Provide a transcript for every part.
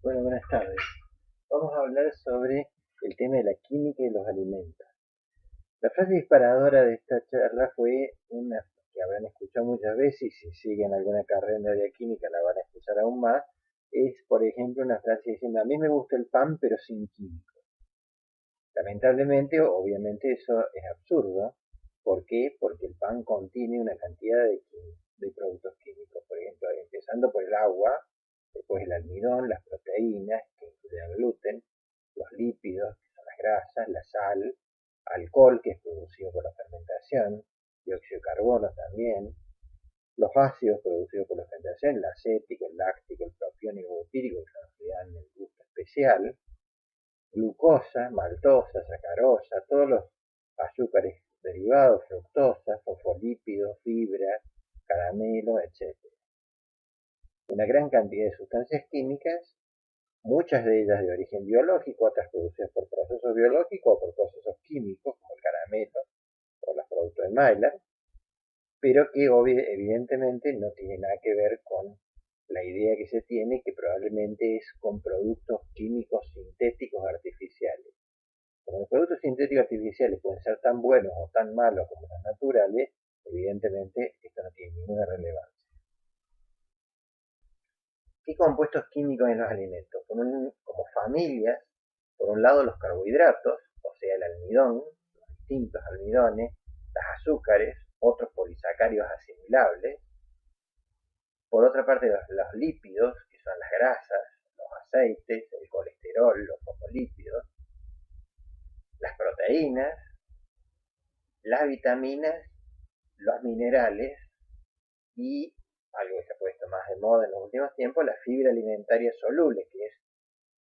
Bueno, buenas tardes. Vamos a hablar sobre el tema de la química y los alimentos. La frase disparadora de esta charla fue una que habrán escuchado muchas veces y si siguen alguna carrera de química la van a escuchar aún más. Es, por ejemplo, una frase diciendo, a mí me gusta el pan pero sin química. Lamentablemente, obviamente eso es absurdo. ¿Por qué? Porque el pan contiene una cantidad de productos químicos, por ejemplo, empezando por el agua, después el almidón, las proteínas, que incluyen el gluten, los lípidos, que son las grasas, la sal, alcohol, que es producido por la fermentación, dióxido de carbono también, los ácidos producidos por la fermentación, el acético, el láctico, el propiónico, butírico, que son los que dan el gusto especial, glucosa, maltosa, sacarosa, todos los azúcares derivados, fructosa, fosfolípidos, fibra, caramelo, etc. Una gran cantidad de sustancias químicas, muchas de ellas de origen biológico, otras producidas por procesos biológicos o por procesos químicos, como el caramelo o los productos de Maillard, pero que evidentemente no tiene nada que ver con la idea que se tiene, que probablemente es con productos químicos sintéticos artificiales. Como los productos sintéticos artificiales pueden ser tan buenos o tan malos como los naturales, evidentemente esto no tiene ninguna relevancia. ¿Qué compuestos químicos en los alimentos? Como familias, por un lado los carbohidratos, o sea el almidón, los distintos almidones, las azúcares, otros polisacáridos asimilables. Por otra parte los lípidos, que son las grasas, los aceites, el colesterol, los fosfolípidos, las proteínas, las vitaminas, los minerales y algo que se ha puesto más de moda en los últimos tiempos, la fibra alimentaria soluble, que es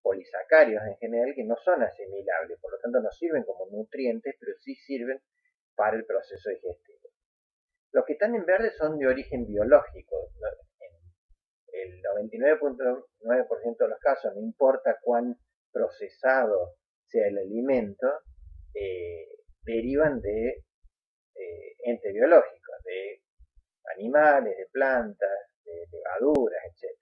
polisacáridos en general que no son asimilables, por lo tanto no sirven como nutrientes, pero sí sirven para el proceso digestivo. Los que están en verde son de origen biológico. En el 99.9% de los casos, no importa cuán procesado sea el alimento, derivan de entes biológicos, de animales, de plantas, de levaduras, etc.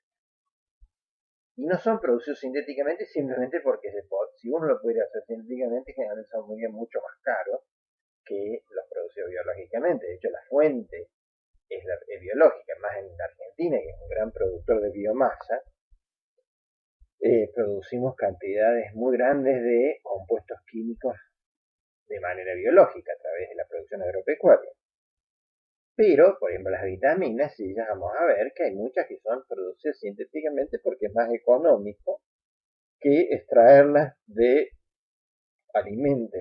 Y no son producidos sintéticamente simplemente porque si uno lo pudiera hacer sintéticamente, generalmente son mucho más caros que los producidos biológicamente. De hecho, la fuente es biológica, más en la Argentina, que es un gran productor de biomasa, producimos cantidades muy grandes de compuestos químicos de manera biológica a través de la producción agropecuaria. Pero, por ejemplo, las vitaminas, sí, ya vamos a ver que hay muchas que son producidas sintéticamente porque es más económico que extraerlas de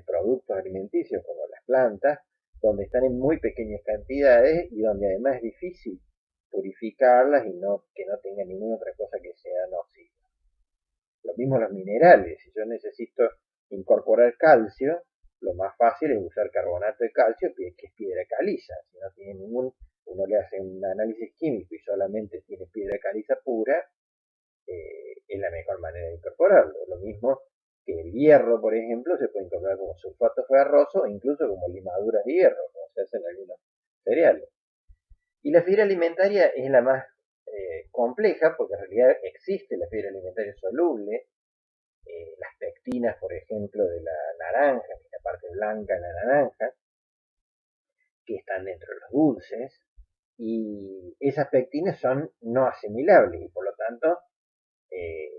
productos alimenticios como las plantas, donde están en muy pequeñas cantidades y donde además es difícil purificarlas y que no tengan ninguna otra cosa que sea nociva. Lo mismo los minerales, si yo necesito incorporar calcio, lo más fácil es usar carbonato de calcio, que es piedra caliza. Si no tiene uno le hace un análisis químico y solamente tiene piedra caliza pura, es la mejor manera de incorporarlo. Lo mismo que el hierro, por ejemplo, se puede incorporar como sulfato ferroso o incluso como limadura de hierro, como se hace en algunos cereales. Y la fibra alimentaria es la más compleja porque en realidad existe la fibra alimentaria soluble, las pectinas, por ejemplo, de la naranja, que es la parte blanca de la naranja, que están dentro de los dulces, y esas pectinas son no asimilables y por lo tanto eh,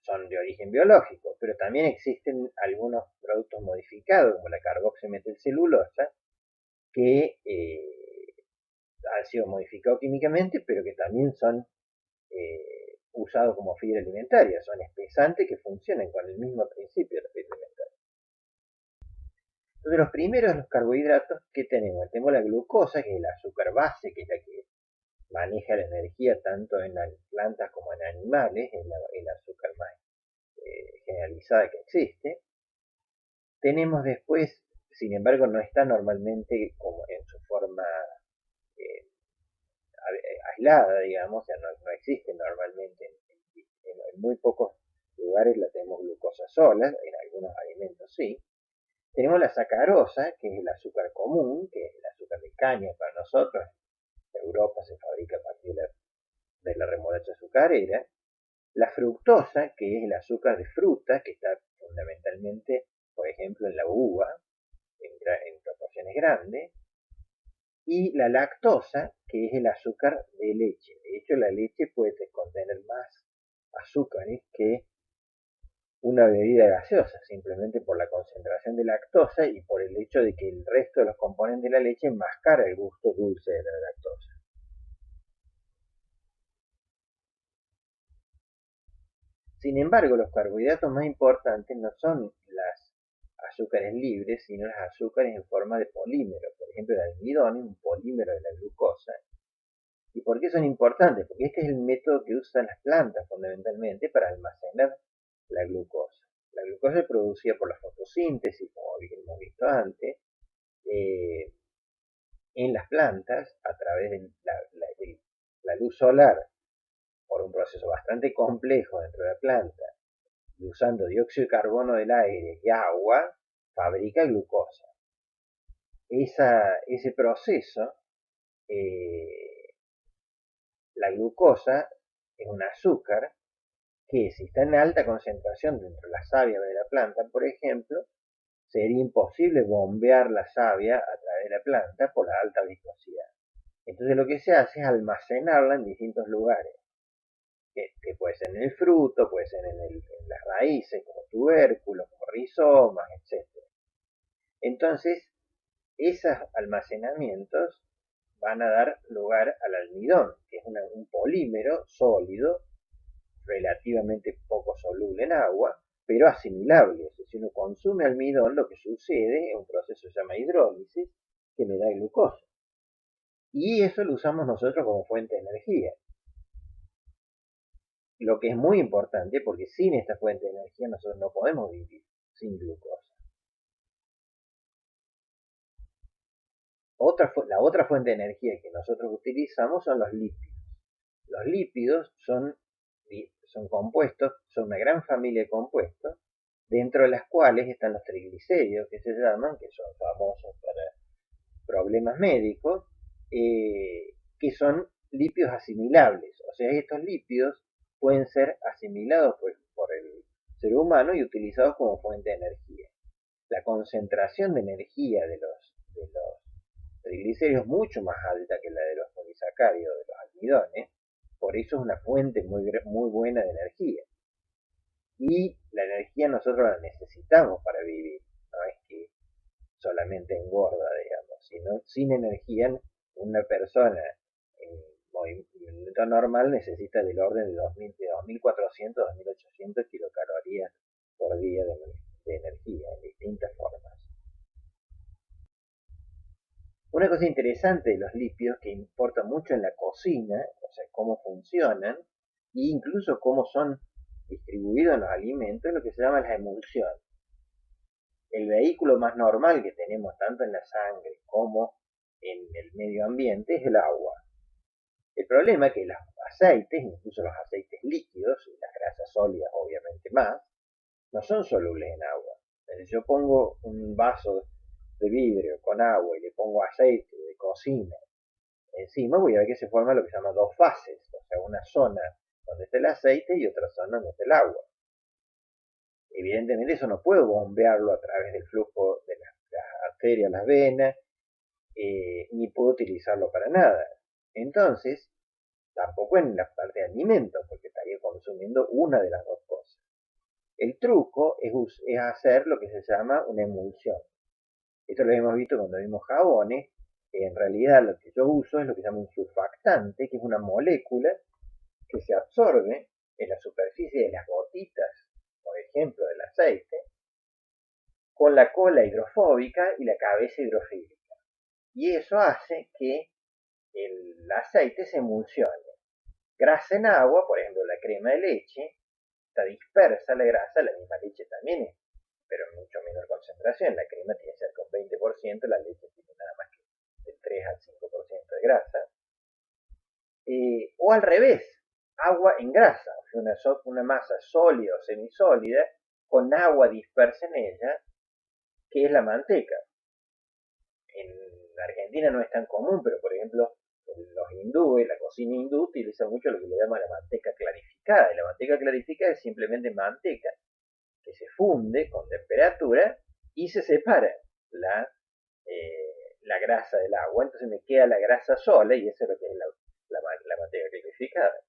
son de origen biológico, pero también existen algunos productos modificados, como la carboximetilcelulosa, que han sido modificados químicamente, pero que también son usados como fibra alimentaria, son espesantes que funcionan con el mismo principio de la fibra alimentaria. Entonces los primeros, los carbohidratos, ¿qué tenemos? Tenemos la glucosa, que es el azúcar base, que es la que maneja la energía tanto en plantas como en animales, es el azúcar más generalizada que existe. Tenemos después, sin embargo, no está normalmente como en su forma eh, aislada, digamos, o sea, no existe normalmente. En muy pocos lugares la tenemos glucosa sola, en algunos alimentos sí. Tenemos la sacarosa, que es el azúcar común, que es el azúcar de caña para nosotros. En Europa se fabrica a partir de la remolacha azucarera. La fructosa, que es el azúcar de fruta, que está fundamentalmente, por ejemplo, en la uva, en proporciones grandes, y la lactosa, que es el azúcar de leche. De hecho, la leche puede contener más azúcares que una bebida gaseosa, simplemente por la concentración de lactosa y por el hecho de que el resto de los componentes de la leche enmascara el gusto dulce de la lactosa. Sin embargo, los carbohidratos más importantes no son las azúcares libres, sino las azúcares en forma de polímero. Por ejemplo, el almidón es un polímero de la glucosa. ¿Y por qué son importantes? Porque este es el método que usan las plantas fundamentalmente para almacenar la glucosa. La glucosa es producida por la fotosíntesis, como hemos visto antes, eh, en las plantas a través de la luz solar por un proceso bastante complejo dentro de la planta y usando dióxido de carbono del aire y agua, fabrica glucosa. Ese proceso, la glucosa es un azúcar que si está en alta concentración dentro de la savia de la planta, por ejemplo, sería imposible bombear la savia a través de la planta por la alta viscosidad. Entonces lo que se hace es almacenarla en distintos lugares, que puede ser en el fruto, puede ser en las raíces, como tubérculos, como rizomas, etc. Entonces, esos almacenamientos van a dar lugar al almidón, que es un polímero sólido, relativamente poco soluble en agua, pero asimilable. O sea, si uno consume almidón, lo que sucede es un proceso que se llama hidrólisis, que me da glucosa. Y eso lo usamos nosotros como fuente de energía. Lo que es muy importante, porque sin esta fuente de energía nosotros no podemos vivir sin glucosa. La otra fuente de energía que nosotros utilizamos son los lípidos. Los lípidos son compuestos, son una gran familia de compuestos, dentro de las cuales están los triglicéridos, que se llaman, que son famosos para problemas médicos, que son lípidos asimilables. O sea, estos lípidos pueden ser asimilados por el ser humano y utilizados como fuente de energía. La concentración de energía de los triglicéridos es mucho más alta que la de los polisacáridos, de los almidones, por eso es una fuente muy buena de energía. Y la energía nosotros la necesitamos para vivir, no es que solamente engorda, digamos, sino sin energía una persona en movimiento normal necesita del orden de 2.400 a 2.800 kilocalorías por día de energía en distintas formas. Una cosa interesante de los lípidos que importa mucho en la cocina, o sea, cómo funcionan, e incluso cómo son distribuidos en los alimentos, es lo que se llama la emulsión. El vehículo más normal que tenemos tanto en la sangre como en el medio ambiente es el agua. El problema es que los aceites, incluso los aceites líquidos y las grasas sólidas obviamente más, no son solubles en agua. Entonces, yo pongo un vaso de vidrio con agua y le pongo aceite de cocina encima, voy a ver que se forma lo que se llama dos fases, o sea, una zona donde está el aceite y otra zona donde está el agua. Evidentemente eso no puedo bombearlo a través del flujo de las arterias, las venas, ni puedo utilizarlo para nada. Entonces, tampoco en la parte de alimentos, porque estaría consumiendo una de las dos cosas. El truco es hacer lo que se llama una emulsión. Esto lo hemos visto cuando vimos jabones. En realidad lo que yo uso es lo que se llama un surfactante, que es una molécula que se absorbe en la superficie de las gotitas, por ejemplo, del aceite, con la cola hidrofóbica y la cabeza hidrofílica. Y eso hace que el aceite se emulsione. Grasa en agua, por ejemplo, la crema de leche, está dispersa la grasa, la misma leche también es, pero en mucho menor concentración. La crema tiene cerca un 20%, la leche tiene nada más que del 3 al 5% de grasa. O al revés, agua en grasa, o sea, una masa sólida o semisólida con agua dispersa en ella, que es la manteca. En Argentina no es tan común, pero por ejemplo, los hindúes, la cocina hindú utiliza mucho lo que le llaman la manteca clarificada clarificada. Y la manteca clarificada es simplemente manteca que se funde con temperatura y se separa la, la grasa del agua. Entonces me queda la grasa sola y eso es lo que es la manteca clarificada.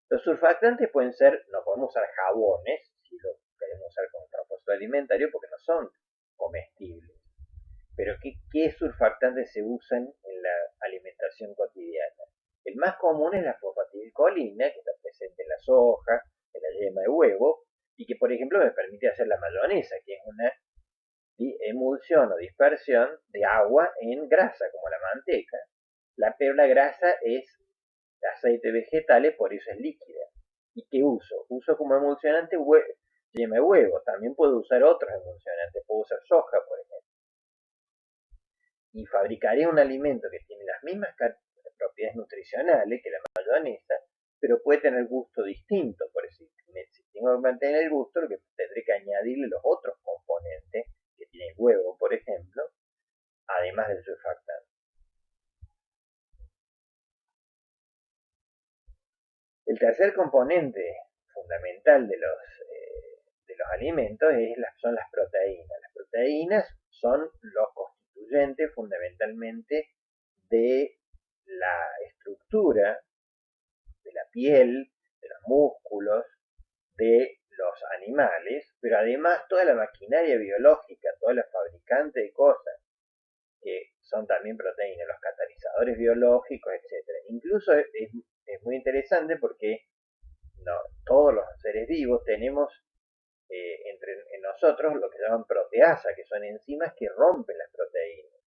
Los surfactantes pueden ser, no podemos usar jabones, si lo queremos usar como propósito alimentario, porque no son comestibles. Pero ¿qué surfactantes se usan en la alimentación cotidiana? El más común es la fosfatilcolina, que está presente en la soja, en la yema de huevo, y que por ejemplo me permite hacer la mayonesa, que es una emulsión o dispersión de agua en grasa, como la manteca. Pero la grasa es de aceite vegetales, por eso es líquida. ¿Y qué uso? Uso como emulsionante yema de huevo. También puedo usar otros emulsionantes. Puedo usar soja, por ejemplo. Y fabricaré un alimento que tiene las mismas propiedades nutricionales que la mayonesa, pero puede tener gusto distinto. Por eso, si tengo que mantener el gusto, lo que tendré que añadirle los otros componentes que tiene el huevo, por ejemplo, además del surfactante. El tercer componente fundamental de los alimentos son las proteínas. Las proteínas son los constituyentes fundamentalmente de la estructura de la piel, de los músculos, de los animales, pero además toda la maquinaria biológica, toda la fabricante de cosas que son también proteínas, los catalizadores biológicos, etcétera. Incluso es muy interesante porque no, todos los seres vivos tenemos en nosotros lo que se llaman proteasas, que son enzimas que rompen las proteínas.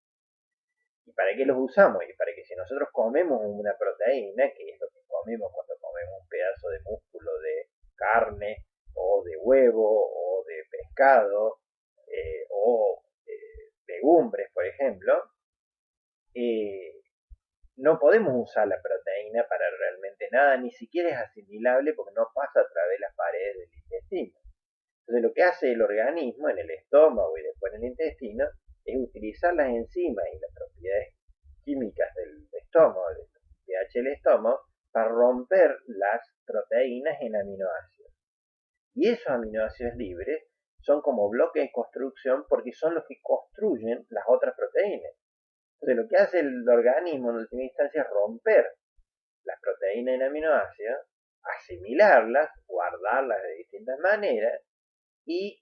¿Y para qué los usamos? Y para que si nosotros comemos una proteína, que es lo que comemos cuando comemos un pedazo de músculo de carne, o de huevo, o de pescado, o legumbres, por ejemplo, no podemos usar la proteína para realmente nada, ni siquiera es asimilable porque no pasa a través de las paredes del intestino. Entonces lo que hace el organismo en el estómago y después en el intestino es utilizar las enzimas y las propiedades químicas del estómago, del pH del estómago, para romper las proteínas en aminoácidos. Y esos aminoácidos libres son como bloques de construcción porque son los que construyen las otras proteínas. Entonces lo que hace el organismo en última instancia es romper las proteínas en aminoácidos, asimilarlas, guardarlas de distintas maneras y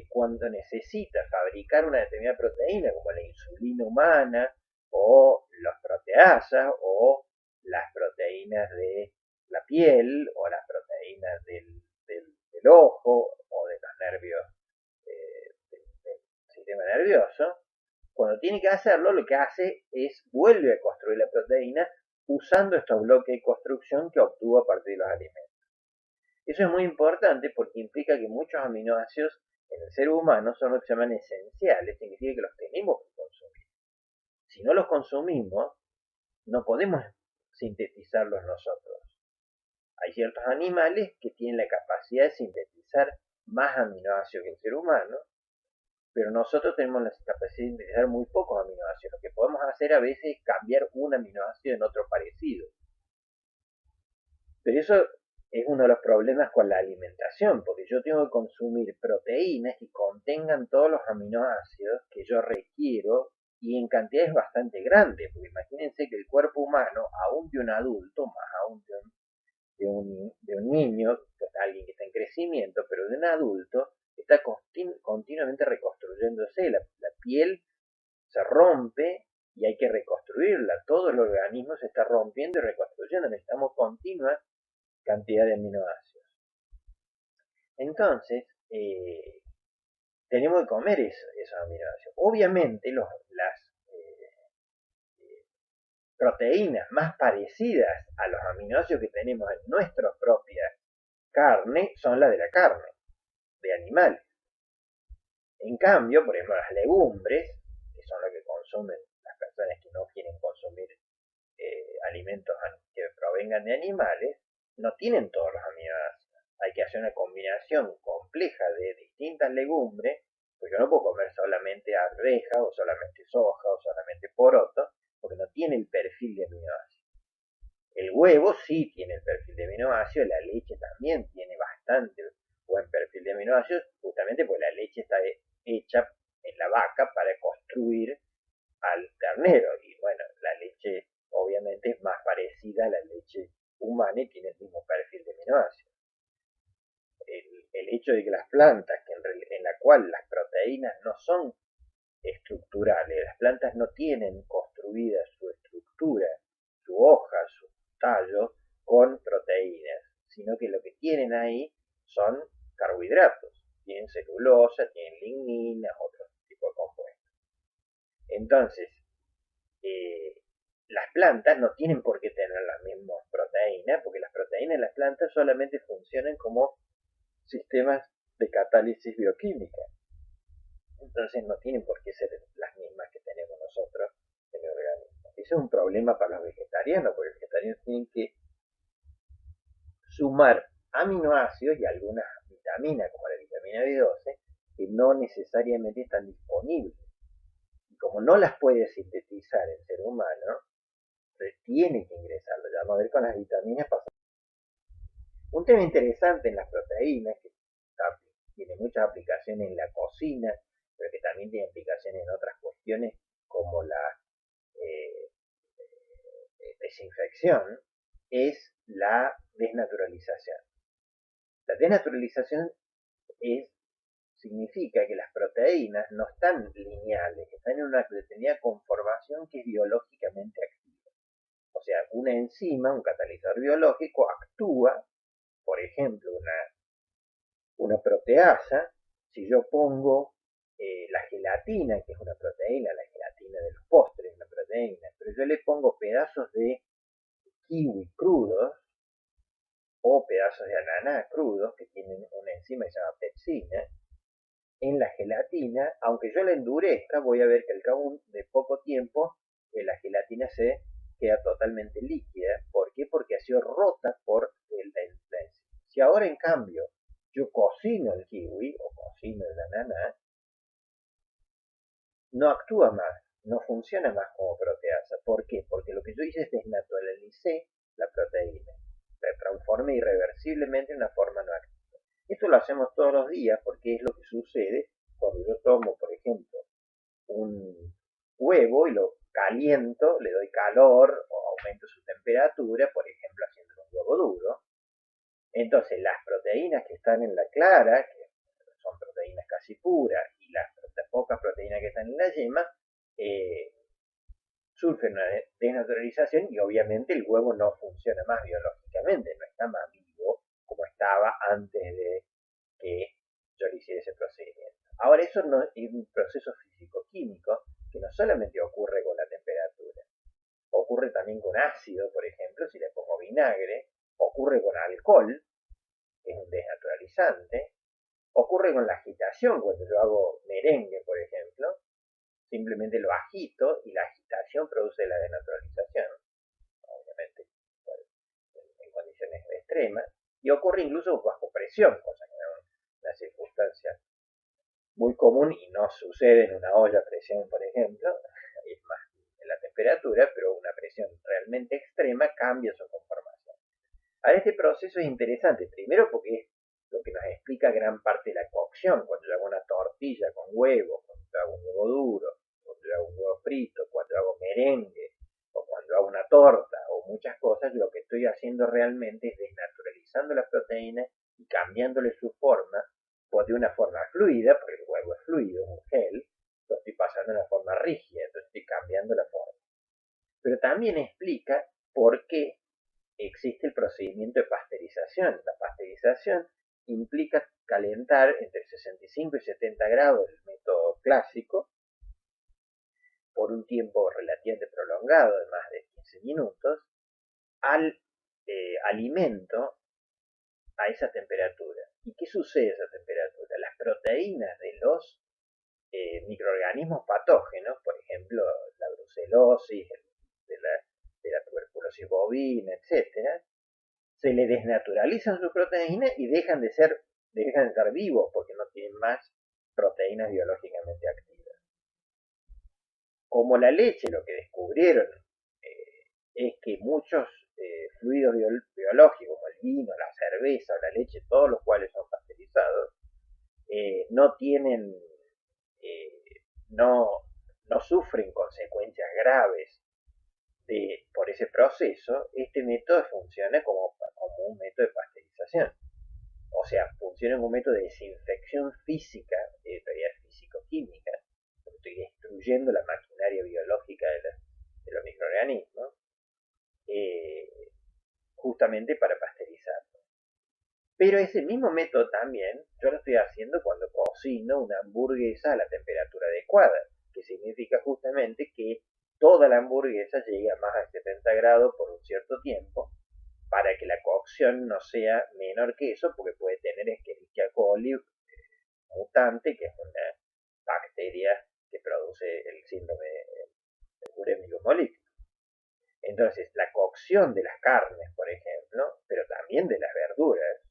cuando necesita fabricar una determinada proteína como la insulina humana o las proteasas o las proteínas de la piel o las proteínas del ojo o de los nervios del sistema nervioso, cuando tiene que hacerlo, lo que hace es vuelve a construir la proteína usando estos bloques de construcción que obtuvo a partir de los alimentos. Eso es muy importante porque implica que muchos aminoácidos en el ser humano son lo que se llaman esenciales, significa que los tenemos que consumir. Si no los consumimos, no podemos sintetizarlos nosotros. Hay ciertos animales que tienen la capacidad de sintetizar más aminoácidos que el ser humano, pero nosotros tenemos la capacidad de sintetizar muy pocos aminoácidos. Lo que podemos hacer a veces es cambiar un aminoácido en otro parecido. Pero eso es uno de los problemas con la alimentación, porque yo tengo que consumir proteínas que contengan todos los aminoácidos que yo requiero y en cantidades bastante grandes, porque imagínense que el cuerpo humano, aún de un adulto, más aún de un niño, alguien que está en crecimiento, pero de un adulto, está continuamente reconstruyéndose. La piel se rompe y hay que reconstruirla. Todo el organismo se está rompiendo y reconstruyendo. Necesitamos continua cantidad de aminoácidos. Entonces, tenemos que comer esos aminoácidos. Obviamente, las proteínas más parecidas a los aminoácidos que tenemos en nuestra propia carne son las de la carne, de animales. En cambio, por ejemplo, las legumbres, que son las que consumen las personas que no quieren consumir alimentos que provengan de animales, no tienen todos los aminoácidos. Hay que hacer una combinación compleja de distintas legumbres, porque yo no puedo comer solamente arveja, o solamente soja, o solamente poroto, porque no tiene el perfil de aminoácidos. El huevo sí tiene el perfil de aminoácidos, la leche también tiene bastante buen perfil de aminoácidos, justamente porque la leche está hecha en la vaca para construir al ternero. Y bueno, la leche obviamente es más parecida a la leche humana y tiene el mismo perfil de aminoácidos. El hecho de que las plantas, en la cual las proteínas no son estructurales, las plantas no tienen construida su estructura, su hoja, su tallo con proteínas, sino que lo que tienen ahí son carbohidratos, tienen celulosa, tienen lignina, otro tipo de compuestos. Entonces, eh, las plantas no tienen por qué tener las mismas proteínas, porque las proteínas de las plantas solamente funcionan como sistemas de catálisis bioquímica. Entonces no tienen por qué ser las mismas que tenemos nosotros en el organismo. Ese es un problema para los vegetarianos, porque los vegetarianos tienen que sumar aminoácidos y algunas vitaminas, como la vitamina B12, que no necesariamente están disponibles. Y como no las puede sintetizar el ser humano, tiene que ingresarlo. Ya vamos a ver con las vitaminas pasando. Un tema interesante en las proteínas, que tiene muchas aplicaciones en la cocina, pero que también tiene aplicaciones en otras cuestiones como la eh, desinfección, es la desnaturalización. La desnaturalización es, significa que las proteínas no están lineales, están en una determinada conformación que es biológicamente activa. O sea, una enzima, un catalizador biológico, actúa, por ejemplo, una proteasa. Si yo pongo la gelatina, que es una proteína, la gelatina de los postres es una proteína, pero yo le pongo pedazos de kiwi crudos o pedazos de ananá crudos, que tienen una enzima que se llama pepsina, en la gelatina, aunque yo la endurezca, voy a ver que al cabo de poco tiempo la gelatina se queda totalmente líquida. ¿Por qué? Porque ha sido rota por la enzima. Si ahora en cambio yo cocino el kiwi o cocino el ananá, no actúa más, no funciona más como proteasa. ¿Por qué? Porque lo que yo hice es desnaturalicé la proteína, la transformé irreversiblemente en una forma no activa. Esto lo hacemos todos los días porque es lo que sucede cuando yo tomo, por ejemplo, un huevo y lo caliento, le doy calor o aumento su temperatura, por ejemplo, haciendo un huevo duro. Entonces, las proteínas que están en la clara, que son proteínas casi puras, y las pocas proteínas que están en la yema, eh, sufren una desnaturalización y obviamente el huevo no funciona más biológicamente, no está más vivo como estaba antes de que yo le hiciera ese procedimiento. Ahora, eso no, es un proceso físico-químico que no solamente ocurre con la temperatura, ocurre también con ácido, por ejemplo, si le pongo vinagre, ocurre con alcohol, que es un desnaturalizante, ocurre con la agitación, cuando yo hago merengue, por ejemplo, simplemente lo agito y la agitación produce la desnaturalización, obviamente en condiciones extremas, y ocurre incluso bajo presión, cosa que es una circunstancia muy común y no sucede en una olla a presión, por ejemplo, es más en la temperatura, pero una presión realmente extrema cambia su conformación. Ahora, este proceso es interesante, primero porque es lo que nos explica gran parte de la cocción, cuando yo hago una tortilla con huevo, cuando yo hago un huevo duro, cuando yo hago un huevo frito, cuando hago merengue, o cuando hago una torta, o muchas cosas, lo que estoy haciendo realmente es desnaturalizando la proteína y cambiándole su forma, pues de una forma fluida, porque el huevo es fluido, es un gel, lo estoy pasando de una forma rígida, entonces estoy cambiando la forma. Pero también explica por qué existe el procedimiento de pasteurización. La pasteurización implica calentar entre 65 y 70 grados, el método clásico, por un tiempo relativamente prolongado, de más de 15 minutos, al alimento a esa temperatura. ¿Y qué sucede a esa temperatura? Las proteínas de los microorganismos patógenos, por ejemplo, la brucelosis, de la tuberculosis bovina, etcétera, se le desnaturalizan sus proteínas y dejan de estar vivos porque no tienen más proteínas biológicamente activas. Como la leche, lo que descubrieron es que muchos fluidos biológicos como el vino, la cerveza o la leche, todos los cuales son pasteurizados, no tienen, eh, no, no sufren consecuencias graves por ese proceso. Este método funciona como un método de pasteurización. O sea, funciona como un método de desinfección física, de teoría físico-química, porque estoy destruyendo la maquinaria biológica de los microorganismos, eh, justamente para pasteurizarlo. Pero ese mismo método también yo lo estoy haciendo cuando cocino una hamburguesa a la temperatura adecuada, que significa justamente que toda la hamburguesa llegue a más de 70 grados por un cierto tiempo, para que la cocción no sea menor que eso, porque puede tener Escherichia coli mutante, que es una bacteria que produce el síndrome urémico molítico. Entonces, la cocción de las carnes, por ejemplo, pero también de las verduras,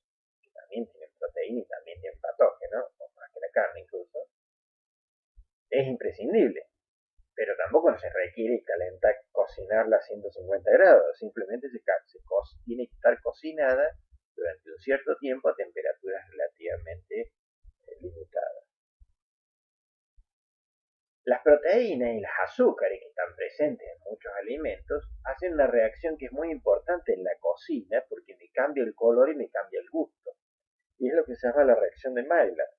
que también tienen proteína y también tienen patógenos, o más que la carne incluso, es imprescindible. Pero tampoco se requiere calentar, cocinarla a 150 grados, simplemente tiene que estar cocinada durante un cierto tiempo a temperaturas relativamente limitadas. Las proteínas y los azúcares que están presentes en muchos alimentos hacen una reacción que es muy importante en la cocina porque me cambia el color y me cambia el gusto. Y es lo que se llama la reacción de Maillard.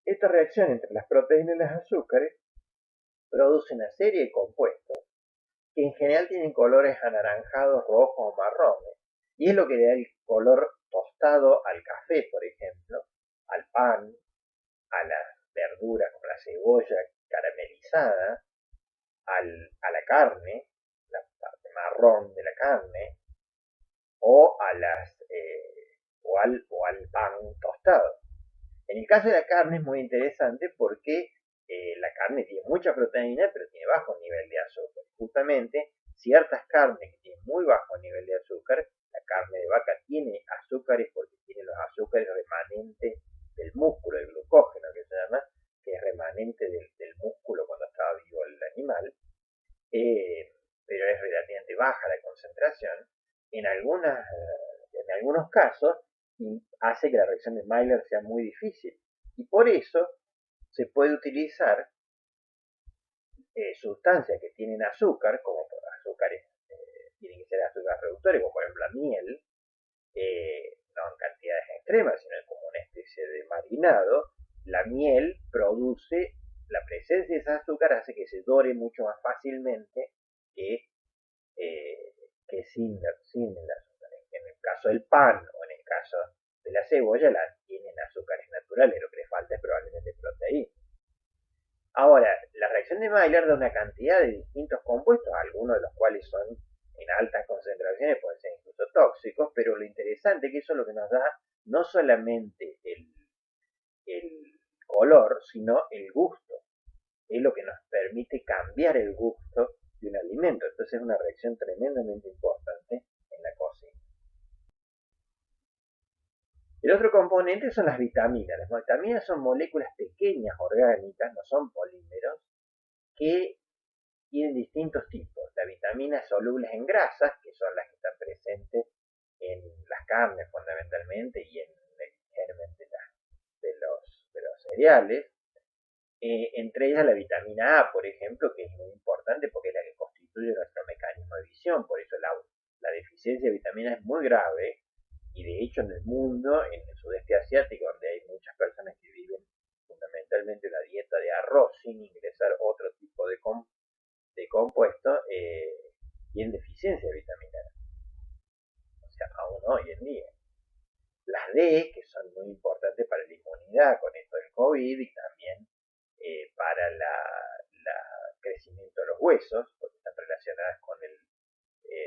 Esta reacción entre las proteínas y los azúcares produce una serie de compuestos que en general tienen colores anaranjados, rojos o marrones. Y es lo que le da el color tostado al café, por ejemplo, al pan, a las verduras como la cebolla caramelizada, a la carne, la parte marrón de la carne, o, o al pan tostado. En el caso de la carne es muy interesante porque la carne tiene mucha proteína, pero tiene bajo nivel de azúcar. Justamente, ciertas carnes que tienen muy bajo nivel de azúcar, la carne de vaca tiene azúcares porque tiene los azúcares remanentes del músculo, el glucógeno que se llama, que es remanente del músculo cuando estaba vivo el animal, pero es relativamente baja la concentración. En algunos casos hace que la reacción de Maillard sea muy difícil. Y por eso se puede utilizar sustancias que tienen azúcar, como por azúcares, tienen que ser azúcares reductores, como por ejemplo la miel, no en cantidades extremas, sino como una especie de marinado. La miel produce, la presencia de ese azúcar hace que se dore mucho más fácilmente que, sin el azúcar. En el caso del pan o en el caso de la cebolla, tienen azúcares naturales, lo que le falta es probablemente proteína. Ahora, la reacción de Maillard da una cantidad de distintos compuestos, algunos de los cuales son en altas concentraciones, pueden ser incluso tóxicos, pero lo interesante es que eso es lo que nos da no solamente el color, sino el gusto. Es lo que nos permite cambiar el gusto de un alimento. Entonces es una reacción tremendamente importante en la cocina. El otro componente son las vitaminas. Las vitaminas son moléculas pequeñas orgánicas, no son polímeros, que tienen distintos tipos. Las vitaminas solubles en grasas, que son las que están presentes en las carnes fundamentalmente y en el germen de los cereales. Entre ellas la vitamina A, por ejemplo, que es muy importante porque es la que constituye nuestro mecanismo de visión. Por eso la deficiencia de vitamina es muy grave. Y de hecho en el mundo, en el sudeste asiático, donde hay muchas personas que viven fundamentalmente una dieta de arroz sin ingresar otro tipo de compuesto, tienen deficiencia de vitamina A. O sea, aún hoy en día. Las D, que son muy importantes para la inmunidad con esto del COVID y también para el crecimiento de los huesos, porque están relacionadas con el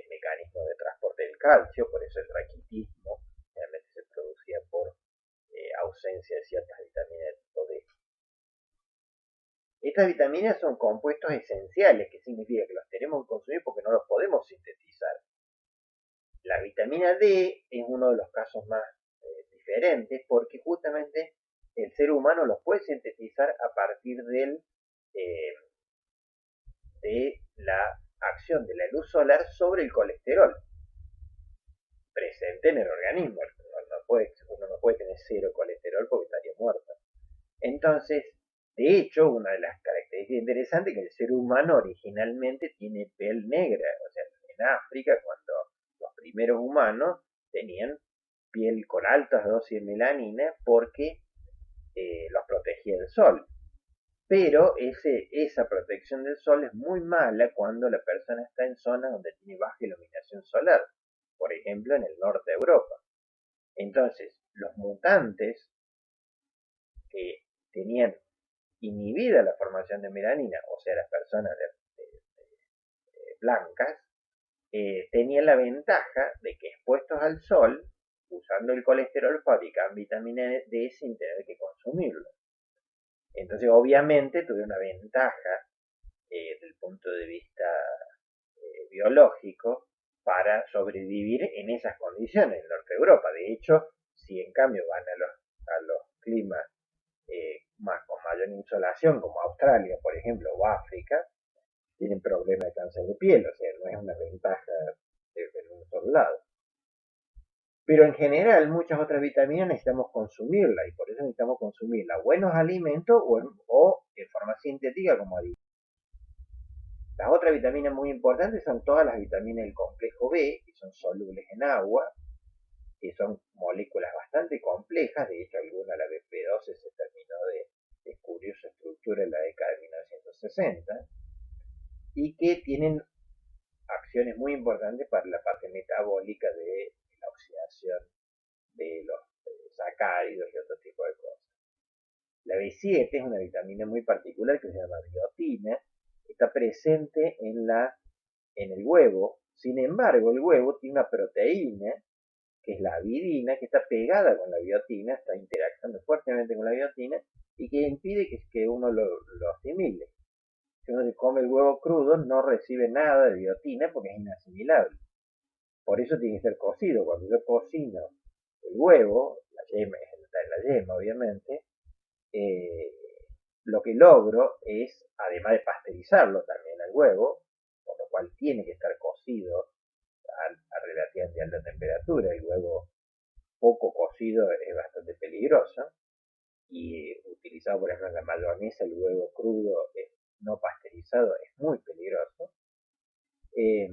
mecanismo de transporte del calcio, por eso el raquitismo realmente se producía por ausencia de ciertas vitaminas de tipo D. Estas vitaminas son compuestos esenciales, que significa que los tenemos que consumir porque no los podemos sintetizar. La vitamina D es uno de los casos más diferentes porque justamente el ser humano los puede sintetizar a partir de la acción de la luz solar sobre el colesterol presente en el organismo. Uno no puede tener cero colesterol porque estaría muerto. Entonces, de hecho, una de las características interesantes es que el ser humano originalmente tiene piel negra. O sea, en África, cuando los primeros humanos tenían piel con altas dosis de melanina porque los protegía del sol. Pero esa protección del sol es muy mala cuando la persona está en zonas donde tiene baja iluminación solar, por ejemplo en el norte de Europa. Entonces, los mutantes que tenían inhibida la formación de melanina, o sea, las personas blancas, tenían la ventaja de que expuestos al sol, usando el colesterol, fabricaban vitamina D sin tener que consumirlo. Entonces, obviamente, tuve una ventaja desde el punto de vista biológico para sobrevivir en esas condiciones en el norte de Europa. De hecho, si en cambio van a los climas con mayor insolación, como Australia, por ejemplo, o África, tienen problemas de cáncer de piel, o sea, no es una ventaja de un solo lado. Pero en general, muchas otras vitaminas necesitamos consumirlas, y por eso necesitamos consumirlas buenos alimentos o en forma sintética como aditivos. Las otras vitaminas muy importantes son todas las vitaminas del complejo B, que son solubles en agua, que son moléculas bastante complejas. De hecho, alguna, la BP12, se terminó de descubrir su estructura en la década de 1960, y que tienen acciones muy importantes para la parte metabólica de la oxidación de los sacáridos y otro tipo de cosas. La B7 es una vitamina muy particular que se llama biotina, está presente en el huevo. Sin embargo, el huevo tiene una proteína, que es la avidina, que está pegada con la biotina, está interactuando fuertemente con la biotina y que impide que uno lo asimile. Si uno se come el huevo crudo, no recibe nada de biotina porque es inasimilable. Por eso tiene que ser cocido. Cuando yo cocino el huevo, la yema está en la yema, obviamente, eh, lo que logro es, además de pasteurizarlo también al huevo, por lo cual tiene que estar cocido a relativamente alta temperatura. El huevo poco cocido es bastante peligroso, y utilizado por ejemplo en la mayonesa, el huevo crudo no pasteurizado es muy peligroso. Eh,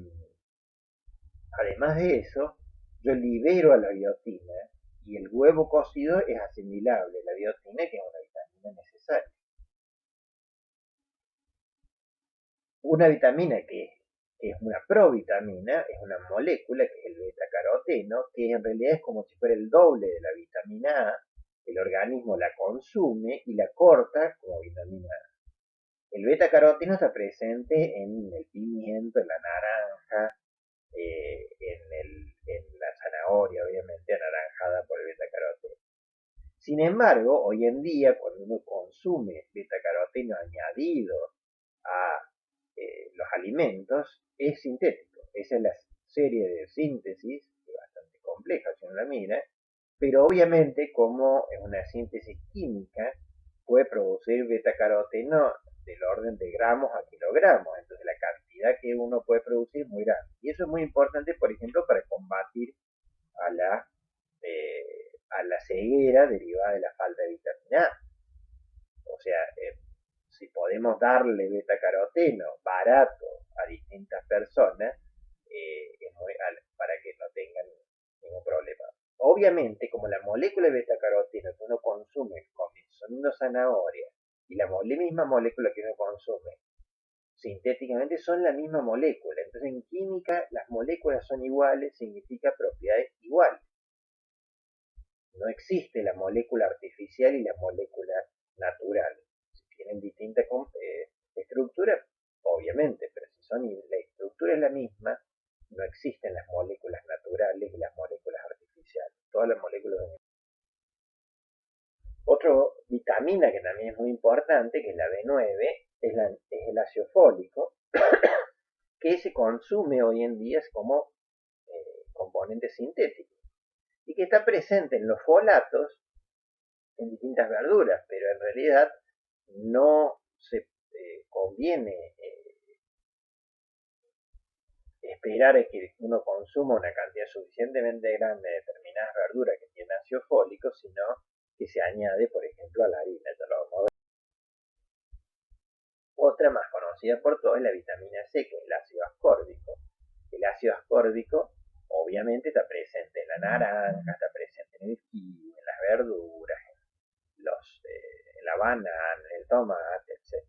Además de eso, yo libero a la biotina y el huevo cocido es asimilable. La biotina, que es una vitamina necesaria. Una vitamina que es una provitamina, es una molécula que es el beta-caroteno, que en realidad es como si fuera el doble de la vitamina A. El organismo la consume y la corta como vitamina A. El beta-caroteno está presente en el pimiento, en la naranja, en la zanahoria, obviamente anaranjada por el beta-caroteno. Sin embargo, hoy en día, cuando uno consume beta-caroteno añadido a los alimentos, es sintético. Esa es la serie de síntesis, bastante compleja si uno la mira, pero obviamente como es una síntesis química, puede producir beta-caroteno del orden de gramos a kilogramos. Entonces la cantidad que uno puede producir es muy grande. Y eso es muy importante, por ejemplo, para combatir a la ceguera derivada de la falta de vitamina A. O sea, si podemos darle beta-caroteno barato a distintas personas, para que no tengan ningún problema. Obviamente, como la molécula de beta-caroteno que uno consume comiendo zanahoria y la misma molécula que uno consume sintéticamente son la misma molécula. Entonces, en química, las moléculas son iguales, significa propiedades iguales. No existe la molécula artificial y la molécula natural. Si tienen distinta estructura, obviamente, pero si la estructura es la misma, no existen las moléculas naturales y las moléculas artificiales. Todas las moléculas son. Otra vitamina que también es muy importante, que es la B9, es el ácido fólico, que se consume hoy en día como componente sintético y que está presente en los folatos en distintas verduras, pero en realidad no se conviene esperar es que uno consuma una cantidad suficientemente grande de determinadas verduras que tienen ácido fólico, sino que se añade, por ejemplo, a la harina. Ya lo vamos a ver. Otra más conocida por todos es la vitamina C, que es el ácido ascórbico. El ácido ascórbico obviamente está presente en la naranja, está presente en el kiwi, en las verduras, en la banana, en el tomate, etc.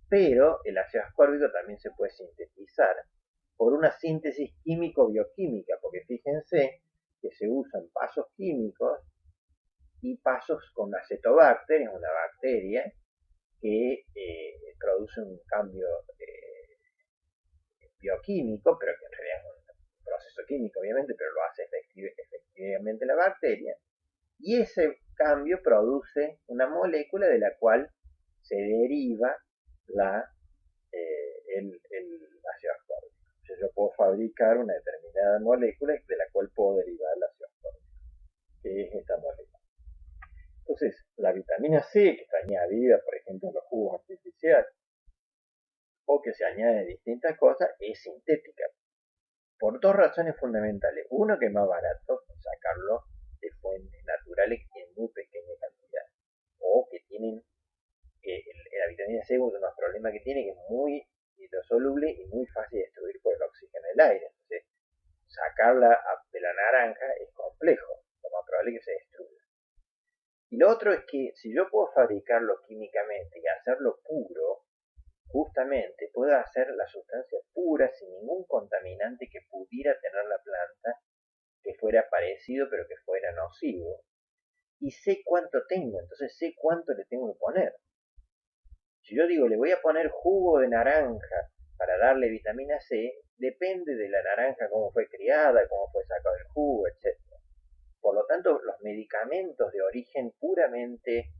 Pero el ácido ascórbico también se puede sintetizar por una síntesis químico-bioquímica, porque fíjense que se usan pasos químicos y pasos con acetobacter, es una bacteria que produce un cambio bioquímico, pero que en realidad es un proceso químico, obviamente, pero lo hace efectivamente la bacteria, y ese cambio produce una molécula de la cual se deriva el ácido ascórbico. Entonces yo puedo fabricar una determinada molécula de la cual puedo derivar el ácido ascórbico, que es esta molécula. Entonces, la vitamina C, que está añadida, por ejemplo, en los jugos artificiales, o que se añade de distintas cosas, es sintética. Por dos razones fundamentales. Uno, que es más barato sacarlo de fuentes naturales que tienen muy pequeña cantidad, o que tienen, la vitamina C, uno de los problemas que tiene, que es muy hidrosoluble y muy fácil de destruir por el oxígeno del aire. Entonces, sacarla de la naranja es complejo, lo más probable es que se destruya. Y lo otro es que si yo puedo fabricarlo químicamente y hacerlo puro, justamente puedo hacer la sustancia pura sin ningún contaminante que pudiera tener la planta, que fuera parecido pero que fuera nocivo. Y sé cuánto tengo, entonces sé cuánto le tengo que poner. Si yo digo, le voy a poner jugo de naranja para darle vitamina C, depende de la naranja, cómo fue criada, cómo fue sacado el jugo, etc. Por lo tanto, los medicamentos de origen puramente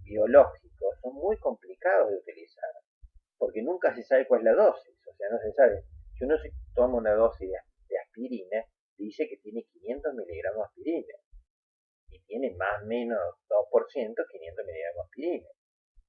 biológico son muy complicados de utilizar, porque nunca se sabe cuál es la dosis, o sea, no se sabe. Si uno se toma una dosis de aspirina, dice que tiene 500 miligramos de aspirina, y tiene más o menos 2% 500 miligramos de aspirina.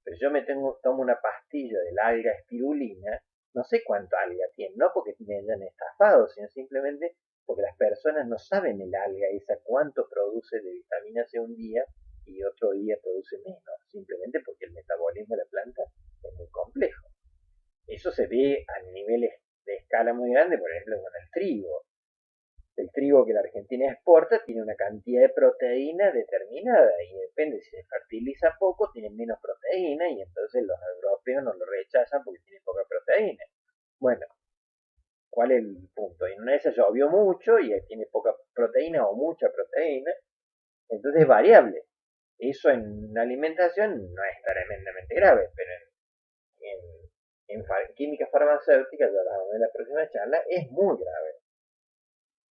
Pero yo tomo una pastilla del alga espirulina, no sé cuánto alga tiene, no porque me hayan estafado, sino simplemente porque las personas no saben el alga esa cuánto produce de vitamina C un día y otro día produce menos, simplemente porque el metabolismo de la planta es muy complejo. Eso se ve a niveles de escala muy grande, por ejemplo, con el trigo. El trigo que la Argentina exporta tiene una cantidad de proteína determinada y depende, si se fertiliza poco tiene menos proteína y entonces los europeos no lo rechazan porque tiene poca proteína. Bueno, ¿cuál es el punto? En una de esas llovió mucho y tiene poca proteína o mucha proteína, entonces es variable. Eso en una alimentación no es tremendamente grave, pero en química farmacéutica, ya lo vamos a ver en la próxima charla, es muy grave.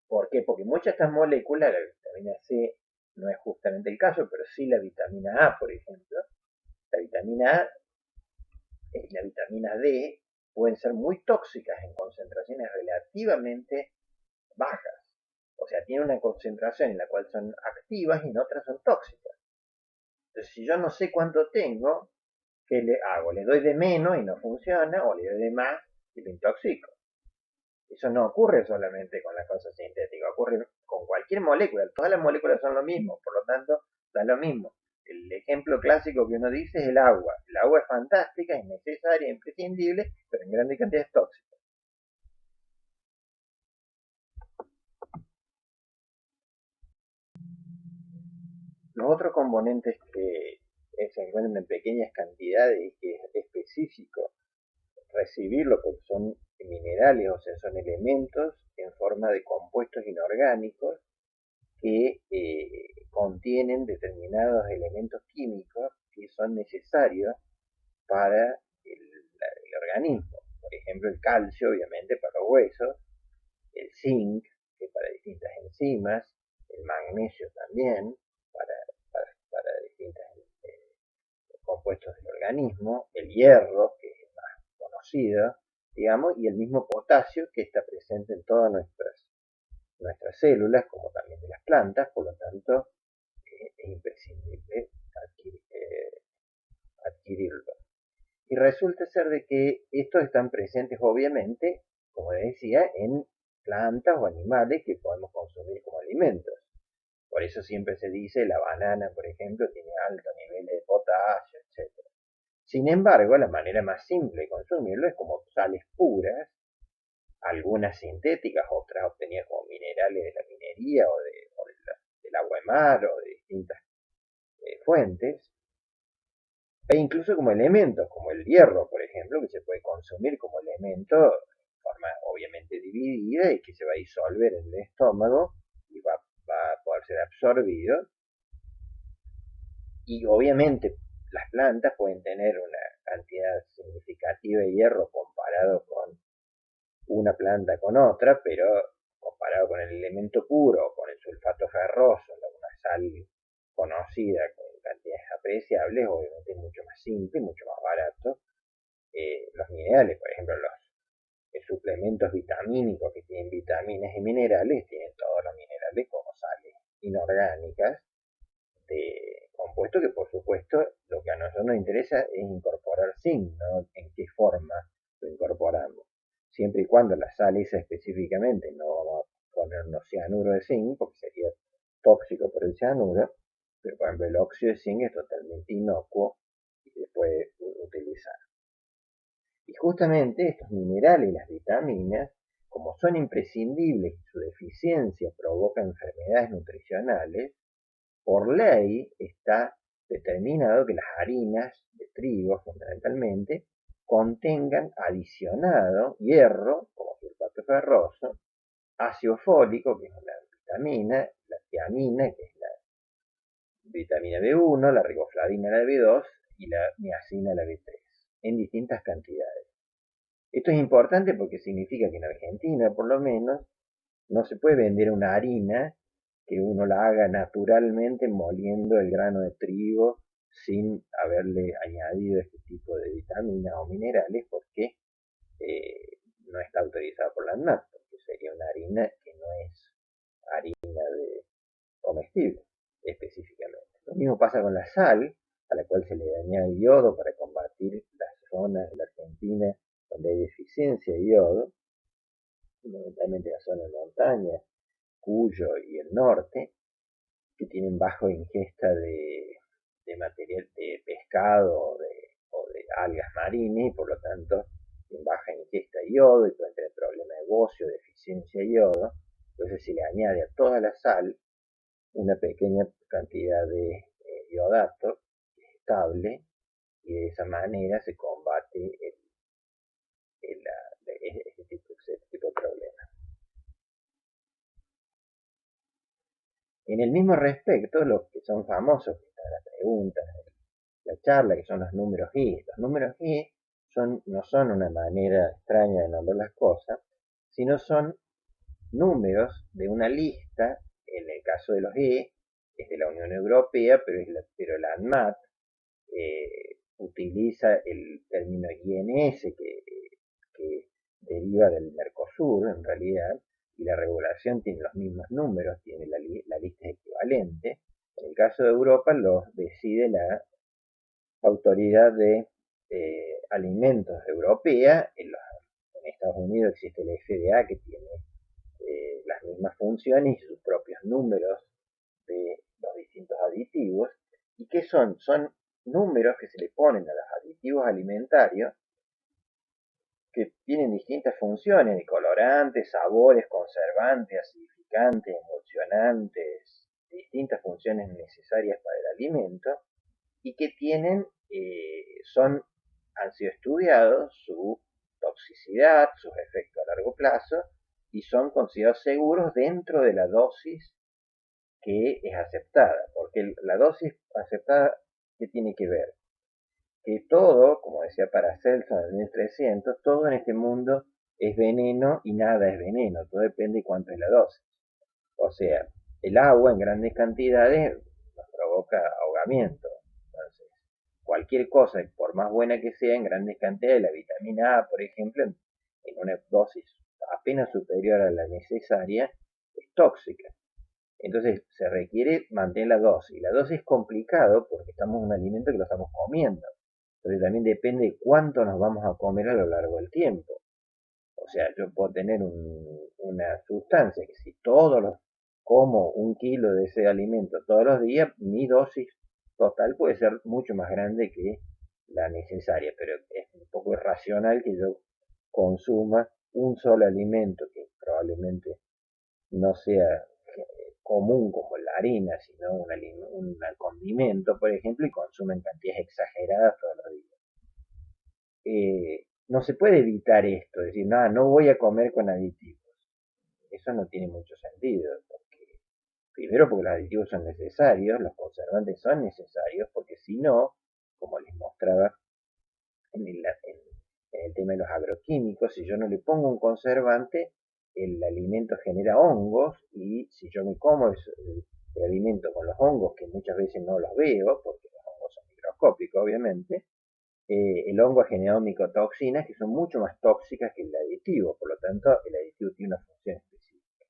¿Por qué? Porque muchas de estas moléculas, la vitamina C no es justamente el caso, pero sí la vitamina A, por ejemplo. La vitamina A y la vitamina D pueden ser muy tóxicas en concentraciones relativamente bajas. O sea, tienen una concentración en la cual son activas y en otras son tóxicas. Entonces, si yo no sé cuánto tengo, ¿qué le hago? ¿Le doy de menos y no funciona? ¿O le doy de más y lo intoxico? Eso no ocurre solamente con las cosas sintéticas, ocurre con cualquier molécula. Todas las moléculas son lo mismo, por lo tanto, da lo mismo. El ejemplo clásico que uno dice es el agua. El agua es fantástica, es necesaria, es imprescindible, pero en grandes cantidades es tóxica. Los otros componentes que se encuentran en pequeñas cantidades y que es específico recibirlo porque son minerales, o sea, son elementos en forma de compuestos inorgánicos que contienen determinados elementos químicos que son necesarios para el organismo. Por ejemplo, el calcio, obviamente, para los huesos, el zinc, que para distintas enzimas, el magnesio también, para, para distintos compuestos del organismo, el hierro, que es más conocido, digamos, y el mismo potasio que está presente en todas nuestras células, como también de las plantas, por lo tanto, es imprescindible adquirirlo. Y resulta ser de que estos están presentes obviamente como decía, en plantas o animales que podemos consumir como alimentos. Por eso siempre se dice la banana, por ejemplo, tiene alto nivel de potasio, etc. Sin embargo, la manera más simple de consumirlo es como sales puras, algunas sintéticas, otras obtenidas como minerales de la minería del agua de mar o de distintas fuentes, e incluso como elementos, como el hierro, por ejemplo, que se puede consumir como elemento de forma obviamente dividida y que se va a disolver en el estómago y va a poder ser absorbido. Y obviamente las plantas pueden tener una cantidad significativa de hierro comparado con una planta con otra, pero comparado con el elemento puro, con el sulfato ferroso, una sal conocida con cantidades apreciables, obviamente es mucho más simple, mucho más barato. Los minerales, por ejemplo, los suplementos vitamínicos que tienen vitaminas y minerales, tienen todos los minerales como sales inorgánicas de compuesto que por supuesto lo que a nosotros nos interesa es incorporar zinc, ¿no? En qué forma lo incorporamos. Siempre y cuando la sal esa específicamente no vamos a ponernos cianuro de zinc, porque sería tóxico por el cianuro, pero por ejemplo el óxido de zinc es totalmente inocuo y se puede utilizar. Y justamente estos minerales y las vitaminas, como son imprescindibles y su deficiencia provoca enfermedades nutricionales, por ley está determinado que las harinas de trigo, fundamentalmente, contengan adicionado hierro, como sulfato ferroso, ácido fólico, que es una vitamina, la tiamina, que es la vitamina B1, la riboflavina, la B2, y la niacina, la B3, en distintas cantidades. Esto es importante porque significa que en Argentina, por lo menos, no se puede vender una harina que uno la haga naturalmente moliendo el grano de trigo sin haberle añadido este tipo de vitaminas o minerales porque no está autorizada por la ANMAT, porque sería una harina que no es harina de comestible específicamente. Lo mismo pasa con la sal, a la cual se le añade yodo para combatir las zonas de la Argentina donde hay deficiencia de yodo, fundamentalmente la zona de montaña, Cuyo y el norte, que tienen bajo ingesta de material de pescado o de algas marinas y por lo tanto en baja ingesta de yodo y pueden tener problemas de bocio, deficiencia de yodo. Entonces se le añade a toda la sal una pequeña cantidad de iodato estable y de esa manera se combate este tipo de problemas. En el mismo respecto, los que son famosos, que están las preguntas, la charla, que son los números G. Los números G no son una manera extraña de nombrar las cosas, sino son números de una lista, en el caso de los G, es de la Unión Europea, pero la ANMAT utiliza el término INS que deriva del Mercosur en realidad, y la regulación tiene los mismos números, tiene la lista equivalente. En el caso de Europa los decide la Autoridad de Alimentos Europea. En Estados Unidos existe el FDA que tiene las mismas funciones y sus propios números de los distintos aditivos. ¿Y qué son? Son números que se le ponen a los aditivos alimentarios que tienen distintas funciones de colorantes, sabores, conservantes, acidificantes, emulsionantes, distintas funciones necesarias para el alimento y que han sido estudiados su toxicidad, sus efectos a largo plazo y son considerados seguros dentro de la dosis que es aceptada, porque la dosis aceptada, ¿qué tiene que ver? Que todo, como decía Paracelso en el 1300, todo en este mundo es veneno y nada es veneno, todo depende de cuánto es la dosis. O sea, el agua en grandes cantidades nos provoca ahogamiento. Entonces, cualquier cosa, por más buena que sea, en grandes cantidades, la vitamina A, por ejemplo, en una dosis apenas superior a la necesaria, es tóxica. Entonces se requiere mantener la dosis. Y la dosis es complicado porque estamos en un alimento que lo estamos comiendo. Entonces también depende de cuánto nos vamos a comer a lo largo del tiempo. O sea, yo puedo tener una sustancia que si todos los como 1 kilo de ese alimento todos los días, mi dosis total puede ser mucho más grande que la necesaria, pero es un poco irracional que yo consuma un solo alimento que probablemente no sea común como la harina, sino un condimento, por ejemplo, y consuma en cantidades exageradas todos los días. No se puede evitar esto, es decir, nada, no voy a comer con aditivos. Eso no tiene mucho sentido, porque primero porque los aditivos son necesarios, los conservantes son necesarios, porque si no, como les mostraba en el tema de los agroquímicos, si yo no le pongo un conservante, el alimento genera hongos y si yo me como el alimento con los hongos, que muchas veces no los veo, porque los hongos son microscópicos, obviamente, el hongo ha generado micotoxinas que son mucho más tóxicas que el aditivo, por lo tanto el aditivo tiene una función específica.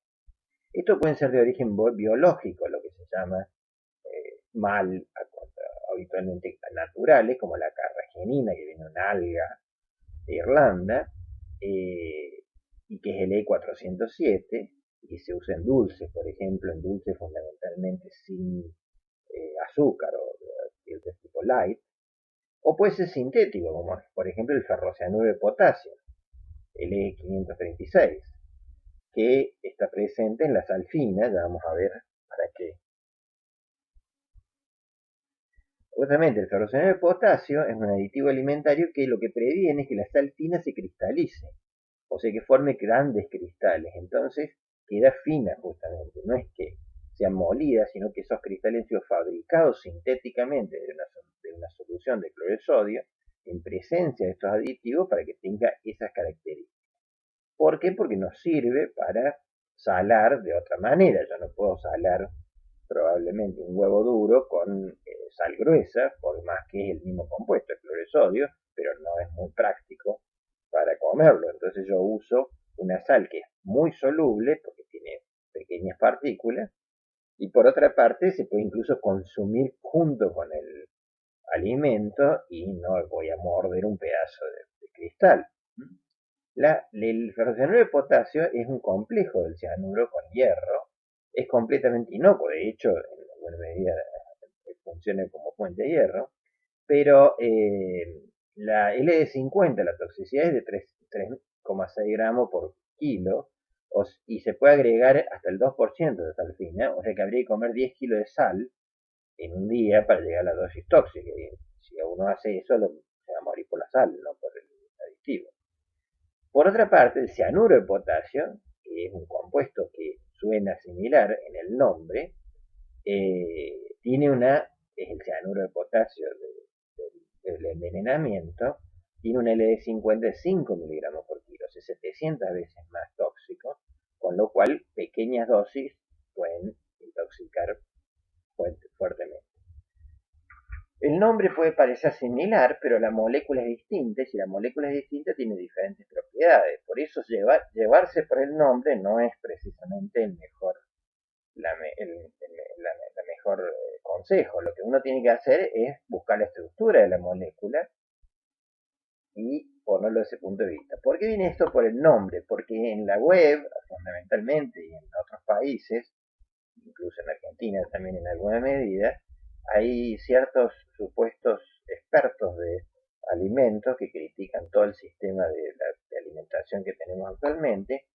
Esto puede ser de origen biológico, lo que se llama mal habitualmente naturales, como la carragenina, que viene de una alga de Irlanda, y que es el E407, y que se usa en dulces, por ejemplo, en dulces fundamentalmente sin azúcar o de tipo light, o puede ser sintético, como por ejemplo el ferrocianuro de potasio, el E536, que está presente en la sal fina, ya vamos a ver para qué. Justamente el ferrocianuro de potasio es un aditivo alimentario que lo que previene es que la sal fina se cristalice, o sea que forme grandes cristales, entonces queda fina justamente, no es que sean molidas, sino que esos cristales han sido fabricados sintéticamente de una solución de cloruro de sodio en presencia de estos aditivos para que tenga esas características. ¿Por qué? Porque nos sirve para salar de otra manera. Yo no puedo salar probablemente un huevo duro con sal gruesa, por más que es el mismo compuesto, el cloruro de sodio, pero no es muy práctico para comerlo. Entonces yo uso una sal que es muy soluble porque tiene pequeñas partículas y por otra parte se puede incluso consumir junto con el alimento y no voy a morder un pedazo de cristal. El ferrocianuro de potasio es un complejo del cianuro con hierro, es completamente inocuo, de hecho en alguna medida funciona como fuente de hierro, pero la LD50, la toxicidad es de 3,6 gramos por kilo y se puede agregar hasta el 2% de sal fina, o sea que habría que comer 10 kilos de sal en un día para llegar a la dosis tóxica. Y si uno hace eso, se va a morir por la sal, no por el aditivo. Por otra parte, el cianuro de potasio, que es un compuesto que suena similar en el nombre, tiene es el cianuro de potasio del envenenamiento, tiene un LD50 de 5 miligramos por kilo, o sea, 700 veces más tóxico, con lo cual pequeñas dosis pueden intoxicar fuertemente. El nombre puede parecer similar, pero la molécula es distinta, y si la molécula es distinta tiene diferentes propiedades. Por eso llevarse por el nombre no es precisamente el mejor, la mejor consejo. Lo que uno tiene que hacer es buscar la estructura de la molécula y ponerlo desde ese punto de vista. ¿Por qué viene esto por el nombre? Porque en la web, fundamentalmente, y en otros países, incluso en Argentina también en alguna medida, hay ciertos supuestos expertos de alimentos que critican todo el sistema de alimentación que tenemos actualmente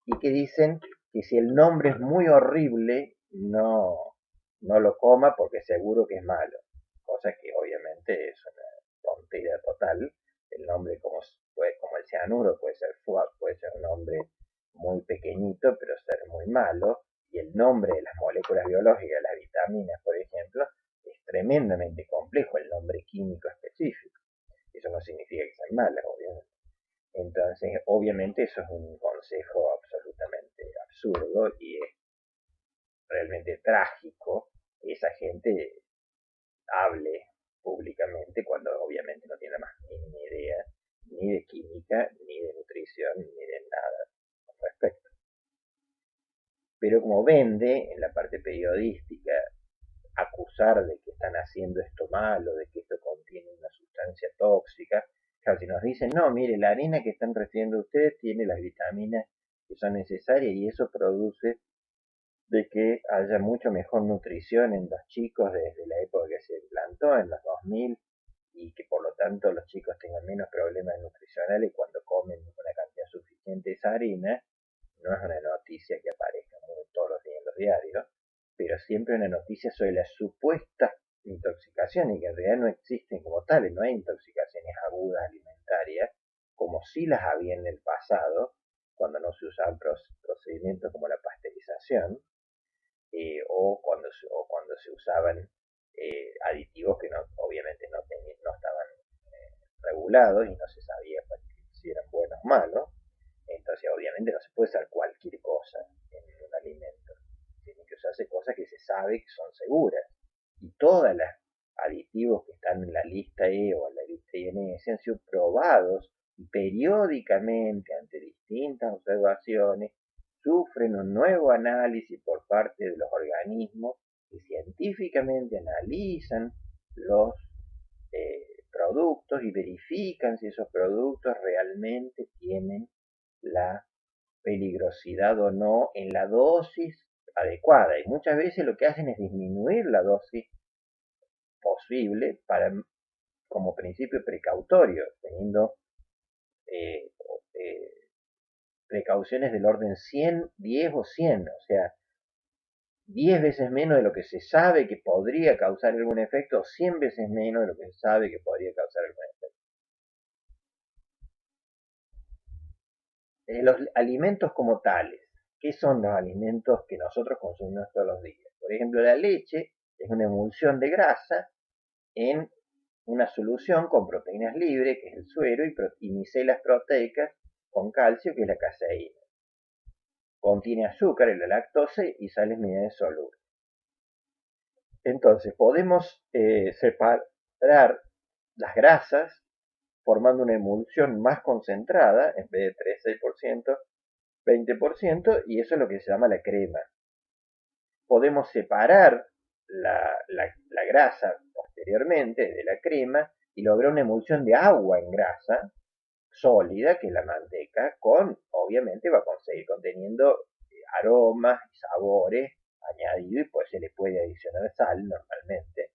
y que dicen que si el nombre es muy horrible, no lo coma porque seguro que es malo. Cosa que obviamente es una tontería total. El nombre como el cianuro puede ser suave, puede ser un nombre muy pequeñito, pero ser muy malo. Y el nombre de las moléculas biológicas, las vitaminas, por ejemplo, es tremendamente complejo, el nombre químico específico. Eso no significa que sean malas, obviamente. Entonces, obviamente eso es un consejo absolutamente absurdo y es realmente trágico que esa gente hable públicamente cuando obviamente no tiene más ni idea ni de química, ni de nutrición, ni de nada al respecto. Pero como vende en la parte periodística acusar de que están haciendo esto malo, de que esto contiene una sustancia tóxica, Claro, si nos dicen, no, mire, la harina que están recibiendo ustedes tiene las vitaminas que son necesarias y eso produce de que haya mucho mejor nutrición en los chicos desde la época que se implantó, en los 2000, y que por lo tanto los chicos tengan menos problemas nutricionales cuando comen una cantidad suficiente de esa harina, no es una noticia que aparezca todos los días en los diarios, pero siempre una noticia sobre las supuestas intoxicaciones, que en realidad no existen como tales, no hay intoxicaciones agudas alimentarias, como sí las había en el pasado, cuando no se usaban procedimientos como la pasteurización, o cuando se usaban aditivos que no, obviamente no estaban regulados y no se sabía si eran buenos o malos. Entonces, obviamente, no se puede usar cualquier cosa en un alimento. Tienen que usarse cosas que se sabe que son seguras. Y todos los aditivos que están en la lista E o en la lista INS han sido probados periódicamente ante distintas observaciones, sufren un nuevo análisis por parte de los organismos que científicamente analizan los productos y verifican si esos productos realmente tienen la peligrosidad o no en la dosis adecuada. Y muchas veces lo que hacen es disminuir la dosis posible para, como principio precautorio, teniendo eh, eh, precauciones del orden 100, 10 o 100, o sea, 10 veces menos de lo que se sabe que podría causar algún efecto, o 100 veces menos de lo que se sabe que podría causar algún efecto. Los alimentos como tales, ¿qué son los alimentos que nosotros consumimos todos los días? Por ejemplo, la leche es una emulsión de grasa en una solución con proteínas libres, que es el suero, y micelas proteicas con calcio, que es la caseína. Contiene azúcar, la lactosa y sales minerales solubles. Entonces, podemos separar las grasas formando una emulsión más concentrada, en vez de 3-6%, 20%, y eso es lo que se llama la crema. Podemos separar la grasa posteriormente de la crema y lograr una emulsión de agua en grasa sólida, que es la manteca, obviamente va a seguir conteniendo aromas y sabores añadidos y pues se le puede adicionar sal normalmente.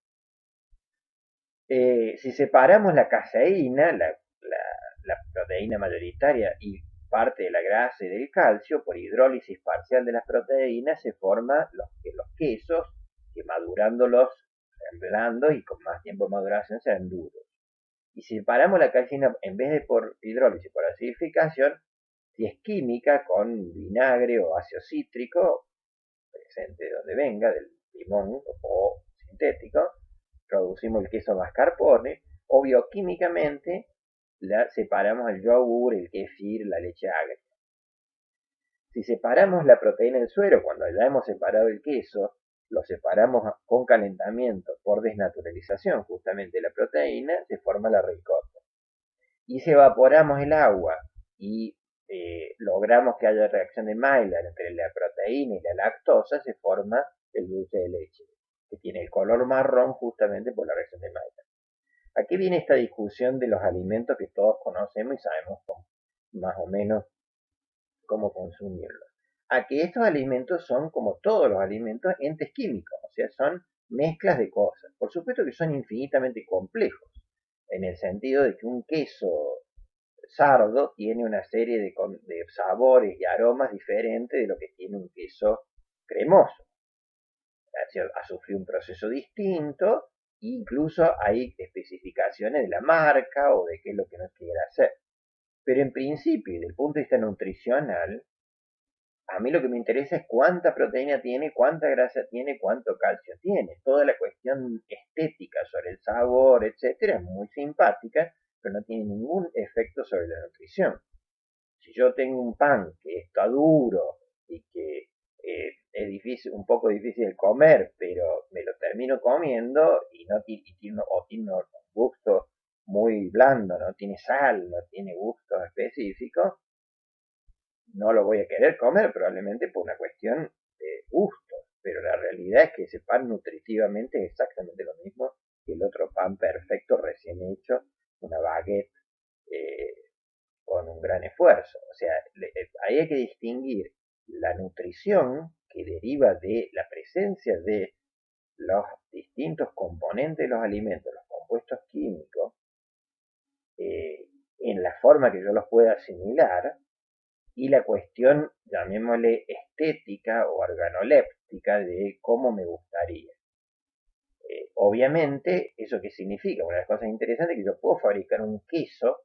Si separamos la caseína, la proteína mayoritaria, y parte de la grasa y del calcio, por hidrólisis parcial de las proteínas, se forman los quesos, que madurándolos sean blandos y con más tiempo de maduración sean duros. Y si separamos la caseína, en vez de por hidrólisis, por acidificación, si es química, con vinagre o ácido cítrico, presente de donde venga, del limón o sintético, producimos el queso mascarpone, o bioquímicamente separamos el yogur, el kefir, la leche agria. Si separamos la proteína del suero, cuando ya hemos separado el queso, lo separamos con calentamiento por desnaturalización justamente de la proteína, se forma la ricota. Y si evaporamos el agua y logramos que haya reacción de Maillard entre la proteína y la lactosa, se forma el dulce de leche, que tiene el color marrón justamente por la reacción de Maillard. Aquí viene esta discusión de los alimentos que todos conocemos y sabemos más o menos cómo consumirlos. Aquí estos alimentos son, como todos los alimentos, entes químicos, o sea, son mezclas de cosas. Por supuesto que son infinitamente complejos, en el sentido de que un queso sardo tiene una serie de sabores y aromas diferentes de lo que tiene un queso cremoso. Ha sufrido un proceso distinto, incluso hay especificaciones de la marca o de qué es lo que no quiere hacer. Pero en principio, desde el punto de vista nutricional, a mí lo que me interesa es cuánta proteína tiene, cuánta grasa tiene, cuánto calcio tiene. Toda la cuestión estética sobre el sabor, etcétera, es muy simpática, pero no tiene ningún efecto sobre la nutrición. Si yo tengo un pan que está duro y que es difícil, un poco difícil de comer, pero me lo termino comiendo y tiene un gusto muy blando, no tiene sal, no tiene gustos específicos, no lo voy a querer comer probablemente por una cuestión de gusto, pero la realidad es que ese pan nutritivamente es exactamente lo mismo que el otro pan perfecto recién hecho, una baguette eh, con un gran esfuerzo. O sea, ahí hay que distinguir la nutrición que deriva de la presencia de los distintos componentes de los alimentos, los compuestos químicos, eh, en la forma que yo los pueda asimilar, y la cuestión, llamémosle estética o organoléptica, de cómo me gustaría. Obviamente, ¿eso qué significa? Una de las cosas interesantes es que yo puedo fabricar un queso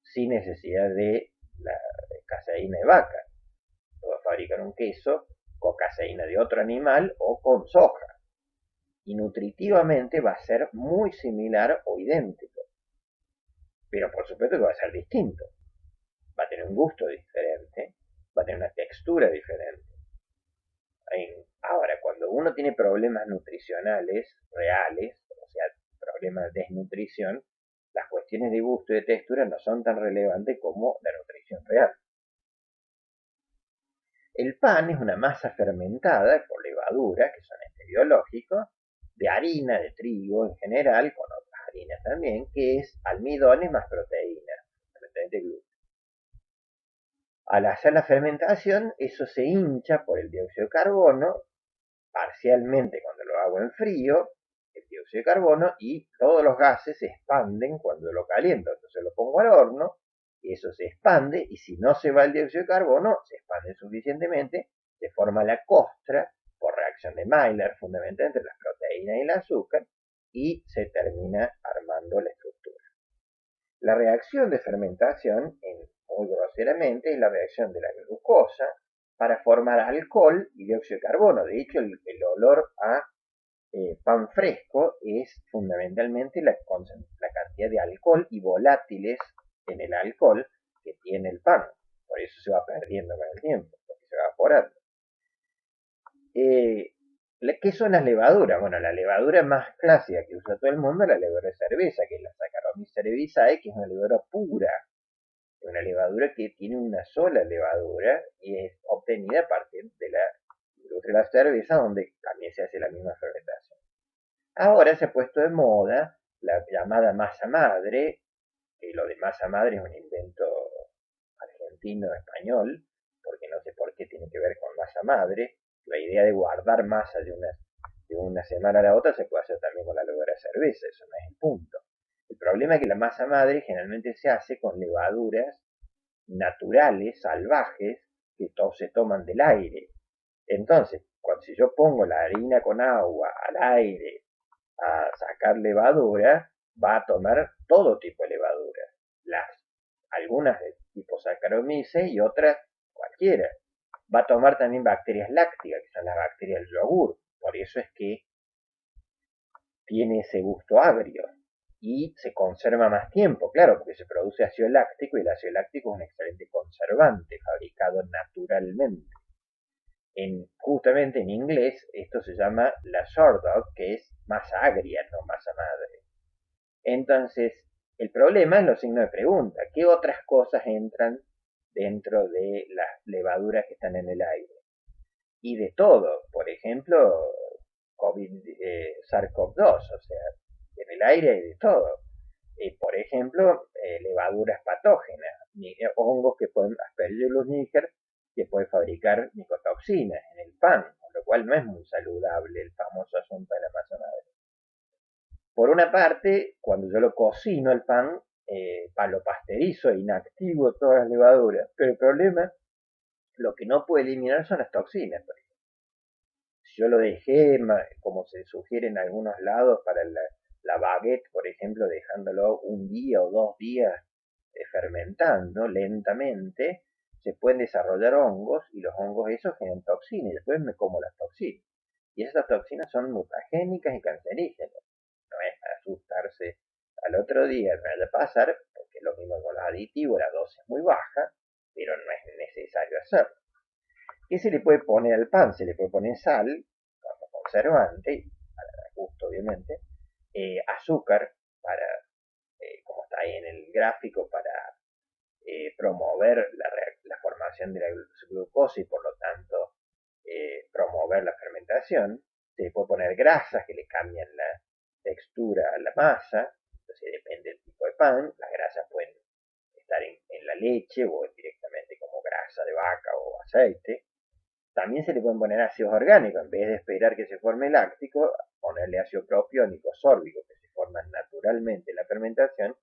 sin necesidad de la caseína de vaca. Puedo fabricar un queso con caseína de otro animal o con soja. Y nutritivamente va a ser muy similar o idéntico. Pero por supuesto que va a ser distinto. Va a tener un gusto diferente, va a tener una textura diferente. Ahora, cuando uno tiene problemas nutricionales reales, o sea, problemas de desnutrición, las cuestiones de gusto y de textura no son tan relevantes como la nutrición real. El pan es una masa fermentada por levadura, que son biológicos, de harina, de trigo en general, con otras harinas también, que es almidones más proteína, fundamentalmente gluten. Al hacer la fermentación, eso se hincha por el dióxido de carbono, parcialmente cuando lo hago en frío, el dióxido de carbono, y todos los gases se expanden cuando lo caliento. Entonces lo pongo al horno, y eso se expande, y si no se va el dióxido de carbono, se expande suficientemente, se forma la costra por reacción de Maillard, fundamentalmente entre las proteínas y el azúcar, y se termina armando la estructura. La reacción de fermentación, muy groseramente, es la reacción de la glucosa para formar alcohol y dióxido de carbono. De hecho, el olor a pan fresco es fundamentalmente la cantidad de alcohol y volátiles en el alcohol que tiene el pan. Por eso se va perdiendo con el tiempo, porque se va evaporando. ¿Qué son las levaduras? Bueno, la levadura más clásica que usa todo el mundo es la levadura de cerveza, que es la Saccharomyces cerevisiae, que es una levadura pura, una levadura que tiene una sola levadura y es obtenida a partir de la industria de la cerveza, donde también se hace la misma fermentación. Ahora se ha puesto de moda la llamada masa madre, que lo de masa madre es un invento argentino-español, porque no sé por qué tiene que ver con masa madre. La idea de guardar masa de una semana a la otra se puede hacer también con la levadura de cerveza, eso no es el punto. El problema es que la masa madre generalmente se hace con levaduras naturales, salvajes, que se toman del aire. Entonces, si yo pongo la harina con agua al aire a sacar levadura, va a tomar todo tipo de levadura. Algunas de tipo Saccharomyces y otras cualquiera. Va a tomar también bacterias lácticas, que son las bacterias del yogur. Por eso es que tiene ese gusto agrio y se conserva más tiempo, claro, porque se produce ácido láctico y el ácido láctico es un excelente conservante fabricado naturalmente. Justamente en inglés esto se llama la sourdough, que es masa agria, no masa madre. Entonces, el problema es los signos de pregunta. ¿Qué otras cosas entran dentro de las levaduras que están en el aire? Y de todo, por ejemplo, SARS-CoV-2, o sea, en el aire hay de todo. Por ejemplo, levaduras patógenas, hongos que pueden, Aspergillus niger, que puede fabricar micotoxinas en el pan, con lo cual no es muy saludable el famoso asunto de la masa madre. Por una parte, cuando yo lo cocino el pan, lo pasterizo e inactivo todas las levaduras, pero el problema, lo que no puede eliminar son las toxinas. Si yo lo dejé, como se sugiere en algunos lados, para la baguette, por ejemplo, dejándolo un día o 2 días fermentando lentamente, se pueden desarrollar hongos y los hongos esos generan toxinas y después me como las toxinas. Y esas toxinas son mutagénicas y cancerígenas. No es para asustarse al otro día, no vaya a pasar, porque lo mismo con los aditivos, la dosis es muy baja, pero no es necesario hacerlo. ¿Qué se le puede poner al pan? Se le puede poner sal, como conservante, para dar gusto obviamente, azúcar, para, como está ahí en el gráfico, para promover la formación de la glucosa y por lo tanto promover la fermentación. Se le puede poner grasas que le cambian la textura a la masa, entonces depende del tipo de pan. Las grasas pueden leche o directamente como grasa de vaca o aceite. También se le pueden poner ácidos orgánicos, en vez de esperar que se forme láctico, ponerle ácido propiónico, sórbico, que se forman naturalmente en la fermentación,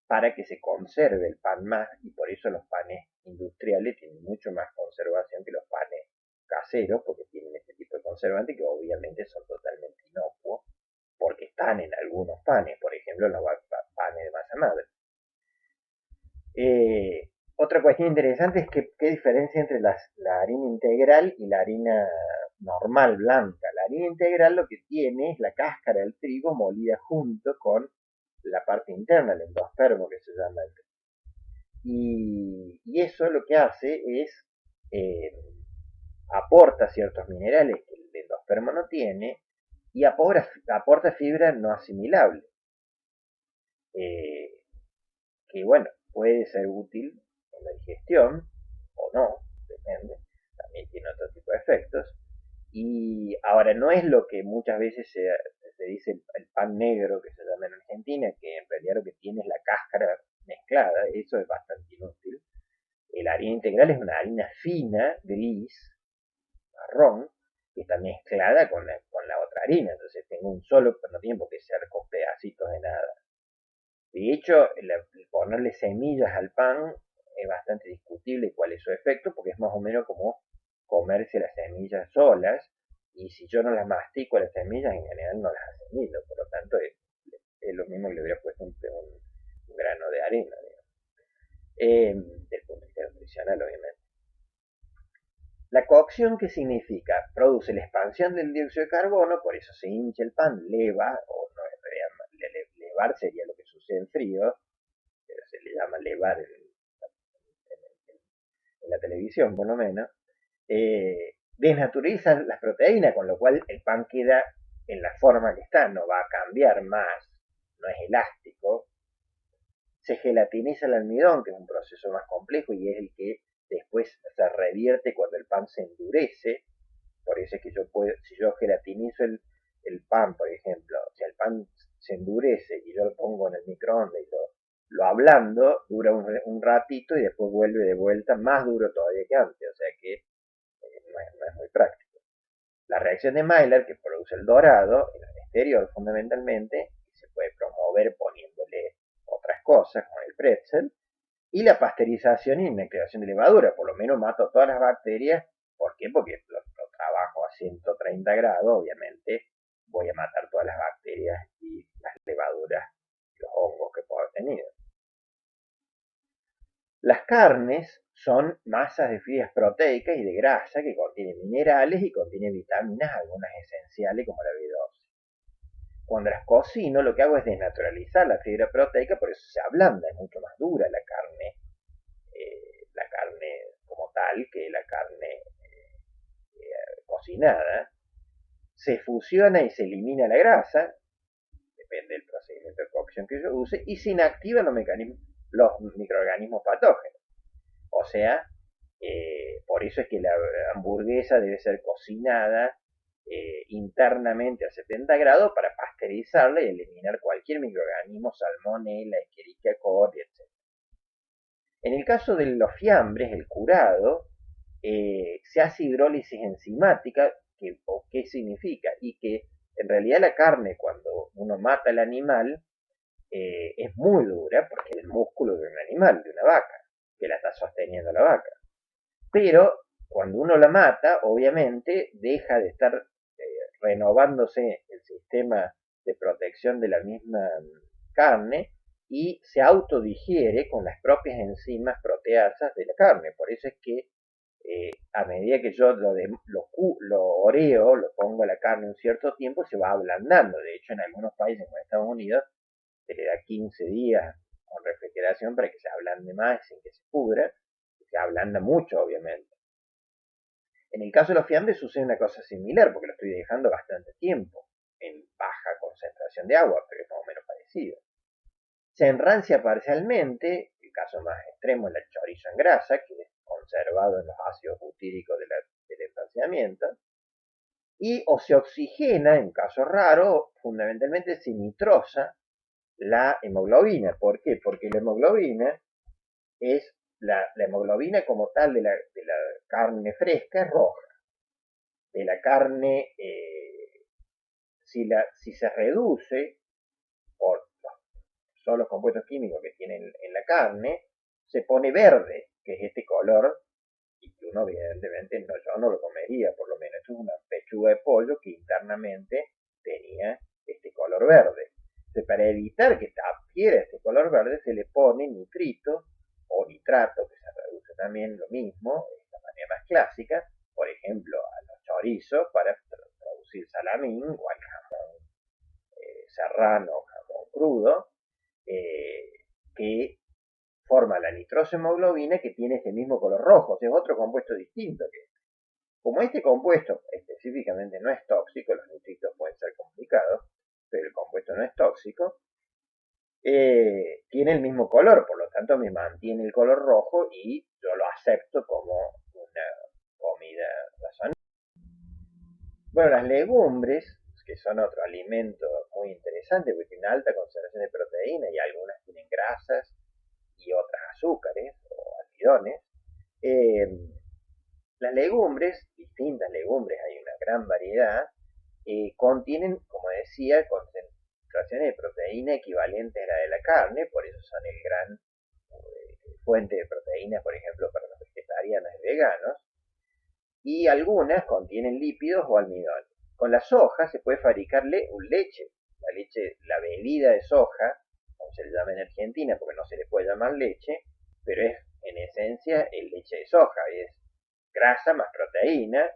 para que se conserve el pan más, y por eso los panes industriales tienen mucho más conservación que los panes caseros, porque tienen este tipo de conservantes que obviamente son totalmente inocuos, porque están en algunos panes, por ejemplo en los panes de masa madre. Otra cuestión interesante es que qué diferencia entre la harina integral y la harina normal blanca. La harina integral lo que tiene es la cáscara del trigo molida junto con la parte interna, el endospermo que se llama. Y eso lo que hace es eh, aporta ciertos minerales que el endospermo no tiene y aporta fibra no asimilable. Eh, que bueno, puede ser útil en la digestión o no, depende, también tiene otro tipo de efectos. Y ahora no es lo que muchas veces se dice el pan negro que se llama en Argentina, que en realidad lo que tiene es la cáscara mezclada, eso es bastante inútil. La harina integral es una harina fina, gris, marrón, que está mezclada con la otra harina, entonces tengo un solo, pero no tiene por qué ser con pedacitos de nada. De hecho, ponerle semillas al pan es bastante discutible cuál es su efecto, porque es más o menos como comerse las semillas solas, y si yo no las mastico las semillas, en general no las asimilo, por lo tanto es lo mismo que le hubiera puesto un grano de arena, del punto de vista nutricional, obviamente. La cocción, ¿qué significa? Produce la expansión del dióxido de carbono, por eso se hincha el pan, leva, o no, en realidad, levar sería lo que sucede en frío, pero se le llama levar en la televisión por lo menos, desnaturalizan las proteínas, con lo cual el pan queda en la forma que está, no va a cambiar más, no es elástico. Se gelatiniza el almidón, que es un proceso más complejo y es el que después se revierte cuando el pan se endurece. Por eso es que si yo gelatinizo el pan, por ejemplo, si el pan se endurece y yo lo pongo en el microondas y lo ablando, dura un ratito y después vuelve de vuelta más duro todavía que antes, o sea que no es muy práctico. La reacción de Maillard, que produce el dorado, en el exterior fundamentalmente, se puede promover poniéndole otras cosas, como el pretzel, y la pasteurización y inactivación de levadura, por lo menos mato todas las bacterias. ¿Por qué? Porque lo trabajo a 130 grados, obviamente voy a matar todas las bacterias y las levaduras, los hongos que puedo haber tenido. Las carnes son masas de fibras proteicas y de grasa que contienen minerales y contienen vitaminas, algunas esenciales como la B12. Cuando las cocino, lo que hago es desnaturalizar la fibra proteica, por eso se ablanda, es mucho más dura la carne como tal que la carne cocinada. Se fusiona y se elimina la grasa, depende del procedimiento de cocción que yo use, y se inactivan los microorganismos patógenos. O sea, por eso es que la hamburguesa debe ser cocinada internamente a 70 grados para pasteurizarla y eliminar cualquier microorganismo, salmonella, escherichia coli, etc. En el caso de los fiambres, el curado, se hace hidrólisis enzimática, ¿qué significa? Y que en realidad la carne, cuando uno mata al animal, es muy dura porque es el músculo de un animal, de una vaca, que la está sosteniendo la vaca. Pero cuando uno la mata, obviamente deja de estar renovándose el sistema de protección de la misma carne y se autodigiere con las propias enzimas proteasas de la carne. Por eso es que a medida que yo lo oreo, lo pongo a la carne un cierto tiempo, se va ablandando. De hecho, en algunos países como Estados Unidos, se le da 15 días con refrigeración para que se ablande más sin que se pudra. Se ablanda mucho, obviamente. En el caso de los fiambres sucede una cosa similar, porque lo estoy dejando bastante tiempo en baja concentración de agua, pero es más o menos parecido. Se enrancia parcialmente, el caso más extremo es el chorizo en grasa, que es conservado en los ácidos butíricos del enranciamiento, y o se oxigena, en caso raro, fundamentalmente se nitrosa la hemoglobina. ¿Por qué? Porque la hemoglobina es la hemoglobina como tal de la carne fresca es roja. De la carne, si se reduce por son los compuestos químicos que tienen en la carne, se pone verde, que es este color, y que uno evidentemente no, yo no lo comería, por lo menos es una pechuga de pollo que internamente tenía este color verde. Entonces, para evitar que adquiera este color verde, se le pone nitrito o nitrato, que se reduce también lo mismo, de esta manera más clásica, por ejemplo, a los chorizos para producir salamín o al jamón serrano o jamón crudo, que forma la nitrosohemoglobina que tiene este mismo color rojo, o sea, es otro compuesto distinto. Como este compuesto específicamente no es tóxico, los nitritos pueden ser complicados, pero el compuesto no es tóxico, tiene el mismo color, por lo tanto me mantiene el color rojo y yo lo acepto como una comida razonable. Bueno, las legumbres, que son otro alimento muy interesante porque tienen alta concentración de proteína y algunas tienen grasas y otras azúcares o almidones. Las legumbres, distintas legumbres, hay una gran variedad, contienen, como decía, concentraciones de proteína equivalentes a la de la carne, por eso son el gran fuente de proteína, por ejemplo, para los vegetarianos y veganos, y algunas contienen lípidos o almidón. Con la soja se puede fabricar leche, la bebida de soja, como se le llama en Argentina, porque no se le puede llamar leche, pero es en esencia el leche de soja, es grasa más proteína,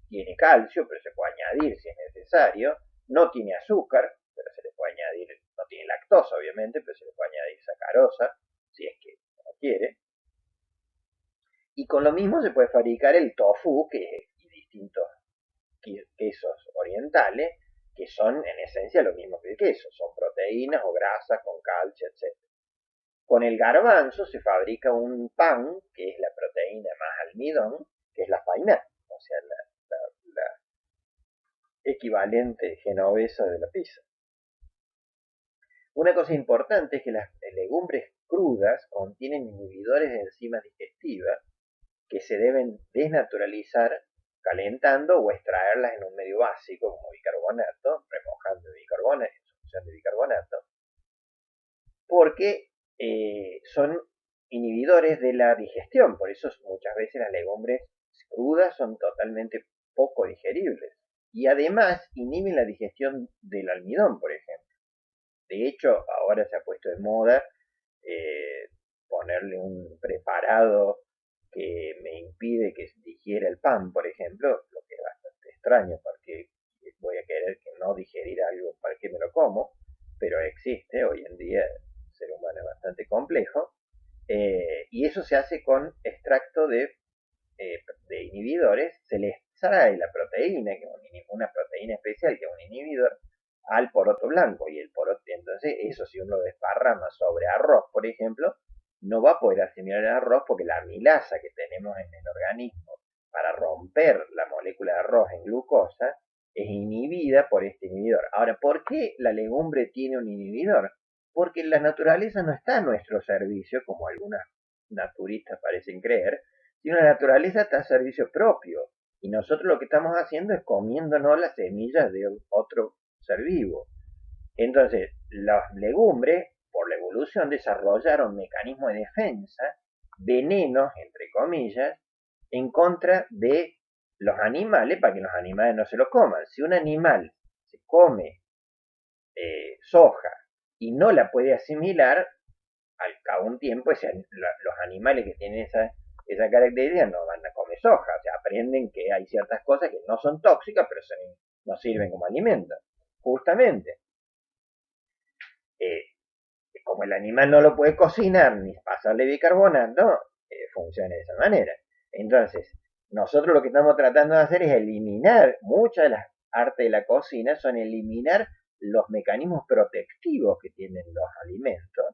tiene calcio, pero se puede añadir si es necesario, no tiene azúcar, pero se le puede añadir, no tiene lactosa obviamente, pero se le puede añadir sacarosa, si es que no quiere. Y con lo mismo se puede fabricar el tofu, y distintos quesos orientales, que son en esencia lo mismo que el queso, son proteínas o grasas con calcio, etc. Con el garbanzo se fabrica un pan, que es la proteína más almidón, que es la faina, o sea, la equivalente genovesa de la pizza. Una cosa importante es que las legumbres crudas contienen inhibidores de enzimas digestivas que se deben desnaturalizar calentando o extraerlas en un medio básico como bicarbonato, remojando bicarbonato, en solución de bicarbonato, porque son inhibidores de la digestión, por eso muchas veces las legumbres crudas son totalmente poco digeribles. Y además inhiben la digestión del almidón, por ejemplo. De hecho, ahora se ha puesto de moda ponerle un preparado que me impide que digiera el pan, por ejemplo, lo que es bastante extraño porque voy a querer que no digerir algo para que me lo como, pero existe, hoy en día el ser humano es bastante complejo, y eso se hace con extracto de inhibidores, se le extrae la proteína, que es una proteína especial que es un inhibidor, al poroto blanco, y el poroto, entonces eso si uno desparrama sobre arroz, por ejemplo, no va a poder asimilar el arroz porque la amilasa que tenemos en el organismo para romper la molécula de arroz en glucosa es inhibida por este inhibidor. Ahora, ¿por qué la legumbre tiene un inhibidor? Porque la naturaleza no está a nuestro servicio, como algunas naturistas parecen creer, sino la naturaleza está a servicio propio. Y nosotros lo que estamos haciendo es comiéndonos las semillas de otro ser vivo. Entonces, las legumbres, por la evolución, desarrollaron mecanismos de defensa, venenos, entre comillas, en contra de los animales para que los animales no se lo coman. Si un animal se come soja y no la puede asimilar, al cabo de un tiempo los animales que tienen esa característica no van a comer soja, o sea, aprenden que hay ciertas cosas que no son tóxicas, pero no sirven como alimento. Justamente, eh, como el animal no lo puede cocinar ni pasarle bicarbonato, funciona de esa manera. Entonces, nosotros lo que estamos tratando de hacer es eliminar, muchas de las artes de la cocina son eliminar los mecanismos protectivos que tienen los alimentos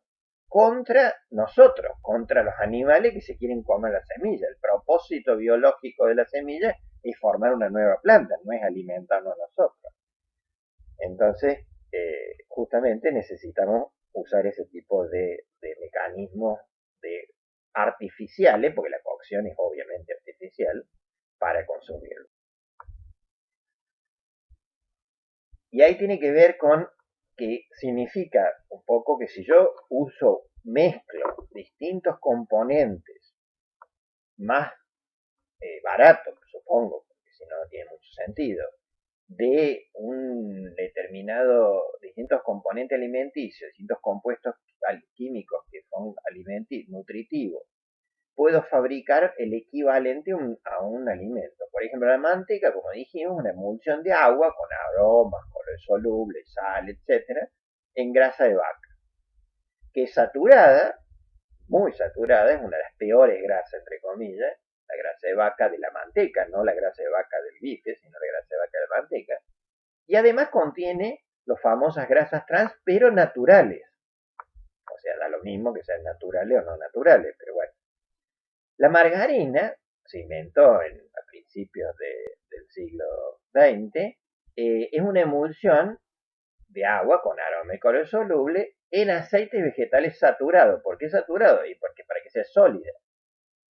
contra nosotros, contra los animales que se quieren comer la semilla. El propósito biológico de la semilla es formar una nueva planta, no es alimentarnos nosotros. Entonces, justamente necesitamos usar ese tipo de mecanismos de artificiales, porque la cocción es obviamente artificial, para consumirlo. Y ahí tiene que ver con que significa un poco que si yo mezclo distintos componentes más baratos, supongo, porque si no, no tiene mucho sentido, de un determinado, distintos componentes alimenticios, distintos compuestos químicos que son nutritivos, puedo fabricar el equivalente a un alimento. Por ejemplo, la manteca, como dijimos, una emulsión de agua con aromas, color soluble, sal, etcétera, en grasa de vaca, que es saturada, muy saturada, es una de las peores grasas, entre comillas, la grasa de vaca de la manteca, no la grasa de vaca del bife, sino la grasa de vaca de la manteca, y además contiene las famosas grasas trans, pero naturales. O sea, da lo mismo que sean naturales o no naturales, pero bueno. La margarina se inventó a principios del siglo XX, es una emulsión de agua con aroma y color soluble en aceites vegetales saturados. ¿Por qué saturado? Y porque para que sea sólida.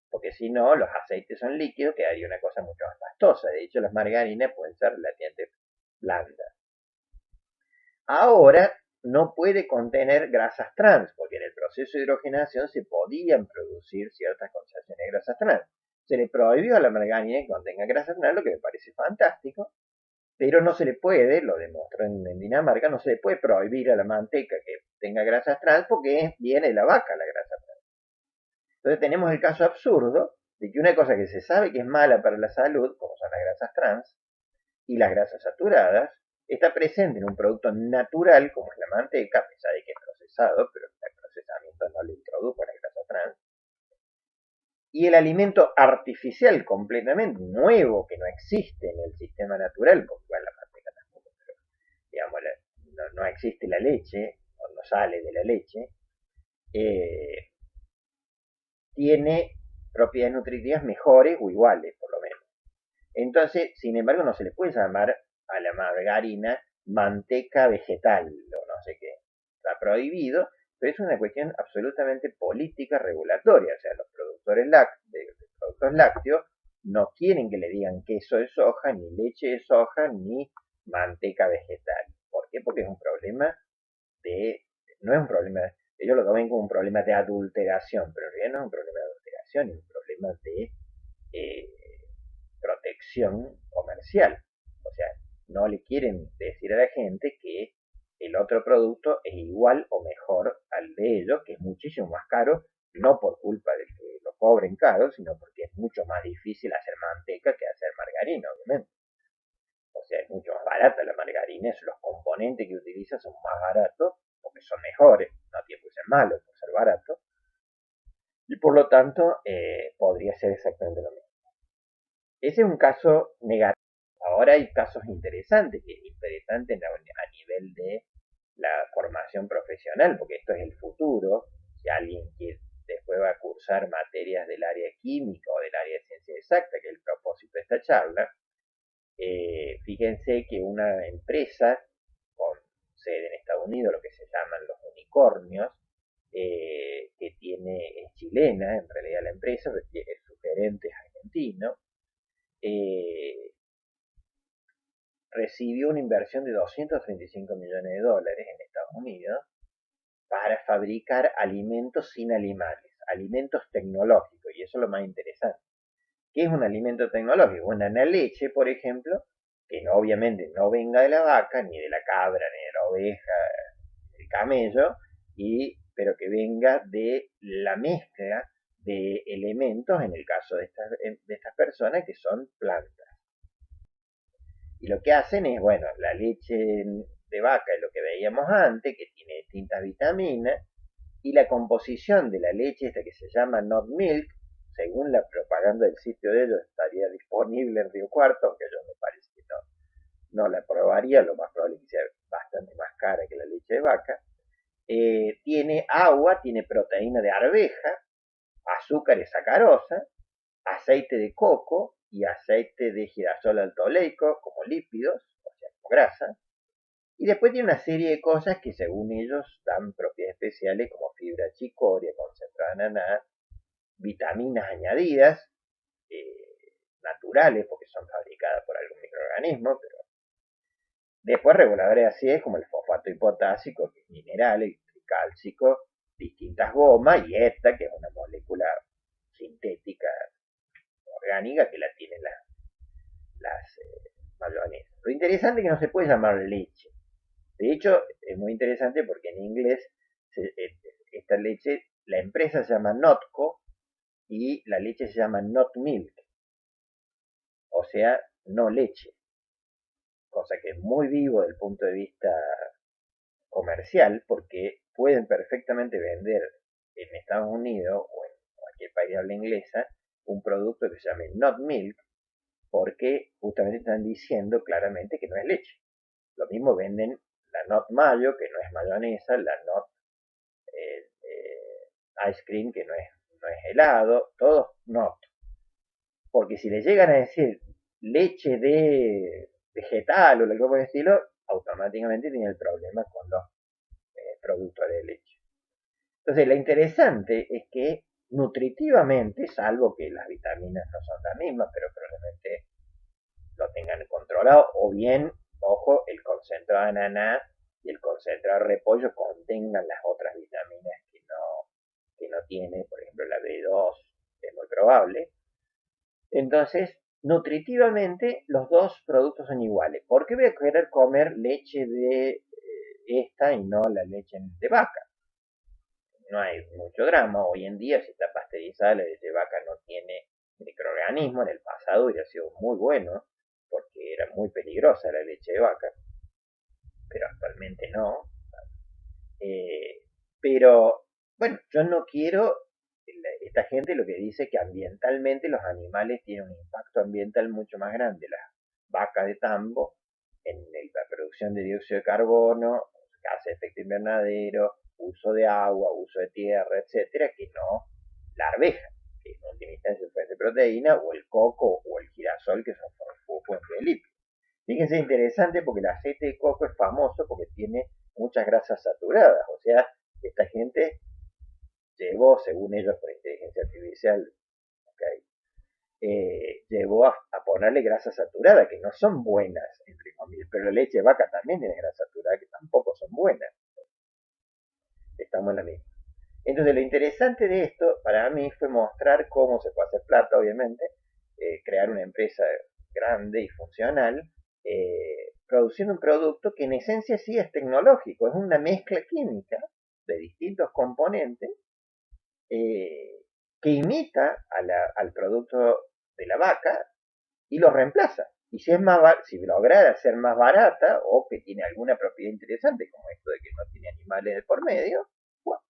Porque si no, los aceites son líquidos, quedaría una cosa mucho más pastosa. De hecho, las margarinas pueden ser relativamente blandas. Ahora no puede contener grasas trans, porque en el proceso de hidrogenación se podían producir ciertas concentraciones de grasas trans. Se le prohibió a la margarina que contenga grasas trans, lo que me parece fantástico, pero no se le puede, lo demostró en Dinamarca, no se le puede prohibir a la manteca que tenga grasas trans porque viene de la vaca la grasa trans. Entonces tenemos el caso absurdo de que una cosa que se sabe que es mala para la salud, como son las grasas trans y las grasas saturadas, está presente en un producto natural como es la manteca, a pesar de que es procesado, pero el procesamiento no le introdujo la grasa trans, y el alimento artificial completamente nuevo que no existe en el sistema natural, porque igual la manteca tampoco, pero digamos, no existe la leche, o no sale de la leche, tiene propiedades nutritivas mejores o iguales, por lo menos. Entonces, sin embargo, no se le puede llamar a la margarina manteca vegetal o no sé qué. Está prohibido, pero es una cuestión absolutamente política regulatoria. O sea, los productores de productos lácteos no quieren que le digan queso de soja, ni leche de soja, ni manteca vegetal. ¿Por qué? Porque es un problema no es un problema, ellos lo toman como un problema de adulteración, pero en realidad no es un problema de adulteración, es un problema de eh, protección comercial. O sea, no le quieren decir a la gente que el otro producto es igual o mejor al de ellos, que es muchísimo más caro, no por culpa de que lo cobren caro, sino porque es mucho más difícil hacer manteca que hacer margarina, obviamente. O sea, es mucho más barata la margarina, los componentes que utiliza son más baratos, porque son mejores, no tiene que ser malos por ser baratos, y por lo tanto podría ser exactamente lo mismo. Ese es un caso negativo. Ahora hay casos interesantes, que es interesante a nivel de la formación profesional, porque esto es el futuro. Si alguien que después va a cursar materias del área química o del área de ciencia exacta, que es el propósito de esta charla, fíjense que una empresa con sede en Estados Unidos, lo que se llaman los unicornios, que es chilena en realidad la empresa, su gerente es argentino, recibió una inversión de 235 millones de dólares en Estados Unidos para fabricar alimentos sin animales, alimentos tecnológicos, y eso es lo más interesante. ¿Qué es un alimento tecnológico? Una leche, por ejemplo, que obviamente no venga de la vaca, ni de la cabra, ni de la oveja, del camello, pero que venga de la mezcla de elementos, en el caso de estas personas, que son plantas. Y lo que hacen es, bueno, la leche de vaca es lo que veíamos antes, que tiene distintas vitaminas, y la composición de la leche esta que se llama Not Milk, según la propaganda del sitio de ellos, estaría disponible en Río Cuarto, aunque yo me parece que no la probaría, lo más probable es que sea bastante más cara que la leche de vaca. Tiene agua, tiene proteína de arveja, azúcar y sacarosa, aceite de coco y aceite de girasol alto oleico como lípidos, o sea, como grasa. Y después tiene una serie de cosas que según ellos dan propiedades especiales como fibra chicoria, concentrada de ananá, vitaminas añadidas, naturales, porque son fabricadas por algún microorganismo, pero después reguladores así es como el fosfato y potásico, que es mineral, el cálcico, distintas gomas, y esta, que es una molécula sintética orgánica que la tienen las mayonesas. Lo interesante es que no se puede llamar leche. De hecho, es muy interesante porque en inglés esta leche, la empresa se llama Notco y la leche se llama Not Milk, o sea, no leche, cosa que es muy vivo desde el punto de vista comercial porque pueden perfectamente vender en Estados Unidos o en cualquier país de habla inglesa un producto que se llame Not Milk porque justamente están diciendo claramente que no es leche. Lo mismo venden la Not Mayo, que no es mayonesa, la Not Ice Cream, que no es helado, todos Not. Porque si le llegan a decir leche de vegetal o algo por el estilo, automáticamente tiene el problema con los productos de leche. Entonces, lo interesante es que nutritivamente, salvo que las vitaminas no son las mismas, pero probablemente lo tengan controlado, o bien, ojo, el concentrado de ananá y el concentrado de repollo contengan las otras vitaminas que no tiene, por ejemplo, la B2, es muy probable. Entonces, nutritivamente, los dos productos son iguales. ¿Por qué voy a querer comer leche de esta y no la leche de vaca? No hay mucho drama. Hoy en día, si está pasteurizada, la leche de vaca no tiene microorganismos. En el pasado hubiera sido muy bueno, porque era muy peligrosa la leche de vaca, pero actualmente no. Pero, bueno, yo no quiero, esta gente lo que dice que ambientalmente los animales tienen un impacto ambiental mucho más grande. Las vacas de tambo en la producción de dióxido de carbono, gases de efecto invernadero, uso de agua, uso de tierra, etcétera, que no la arveja, que en última instancia es fuente de proteína, o el coco o el girasol, que son fuentes de lípidos. Fíjense, interesante porque el aceite de coco es famoso porque tiene muchas grasas saturadas, o sea, esta gente llevó, según ellos por inteligencia artificial, okay, llevó a ponerle grasa saturada, que no son buenas, entre comillas, pero la leche de vaca también tiene grasa saturada, que tampoco son buenas. Estamos en la misma. Entonces, lo interesante de esto para mí fue mostrar cómo se puede hacer plata, obviamente, crear una empresa grande y funcional, produciendo un producto que en esencia sí es tecnológico, es una mezcla química de distintos componentes que imita al producto de la vaca y lo reemplaza. Y si si logra ser más barata o que tiene alguna propiedad interesante, como esto de que no tiene animales de por medio, bueno,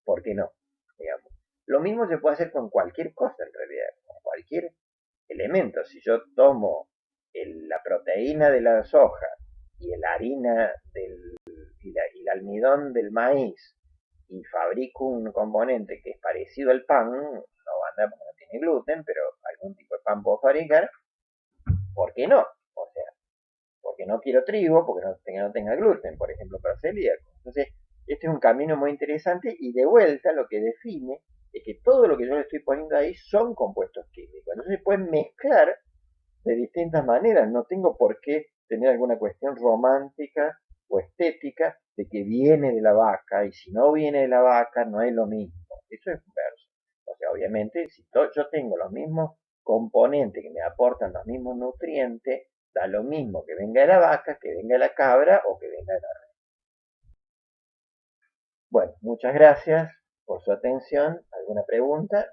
¿por qué no? Digamos. Lo mismo se puede hacer con cualquier cosa en realidad, con cualquier elemento. Si yo tomo la proteína de la soja y la harina y el almidón del maíz y fabrico un componente que es parecido al pan, no va a andar porque no tiene gluten, pero algún tipo de pan puedo fabricar, ¿por qué no? O sea, porque no quiero trigo, porque no tenga gluten, por ejemplo, para celíaco. Entonces, este es un camino muy interesante y de vuelta lo que define es que todo lo que yo le estoy poniendo ahí son compuestos químicos. Entonces se pueden mezclar de distintas maneras. No tengo por qué tener alguna cuestión romántica o estética de que viene de la vaca y si no viene de la vaca no es lo mismo. Eso es verso. O sea, obviamente, si yo tengo los mismos componentes que me aportan los mismos nutrientes, da lo mismo que venga de la vaca, que venga de la cabra o que venga de la res. Bueno, muchas gracias por su atención. ¿Alguna pregunta?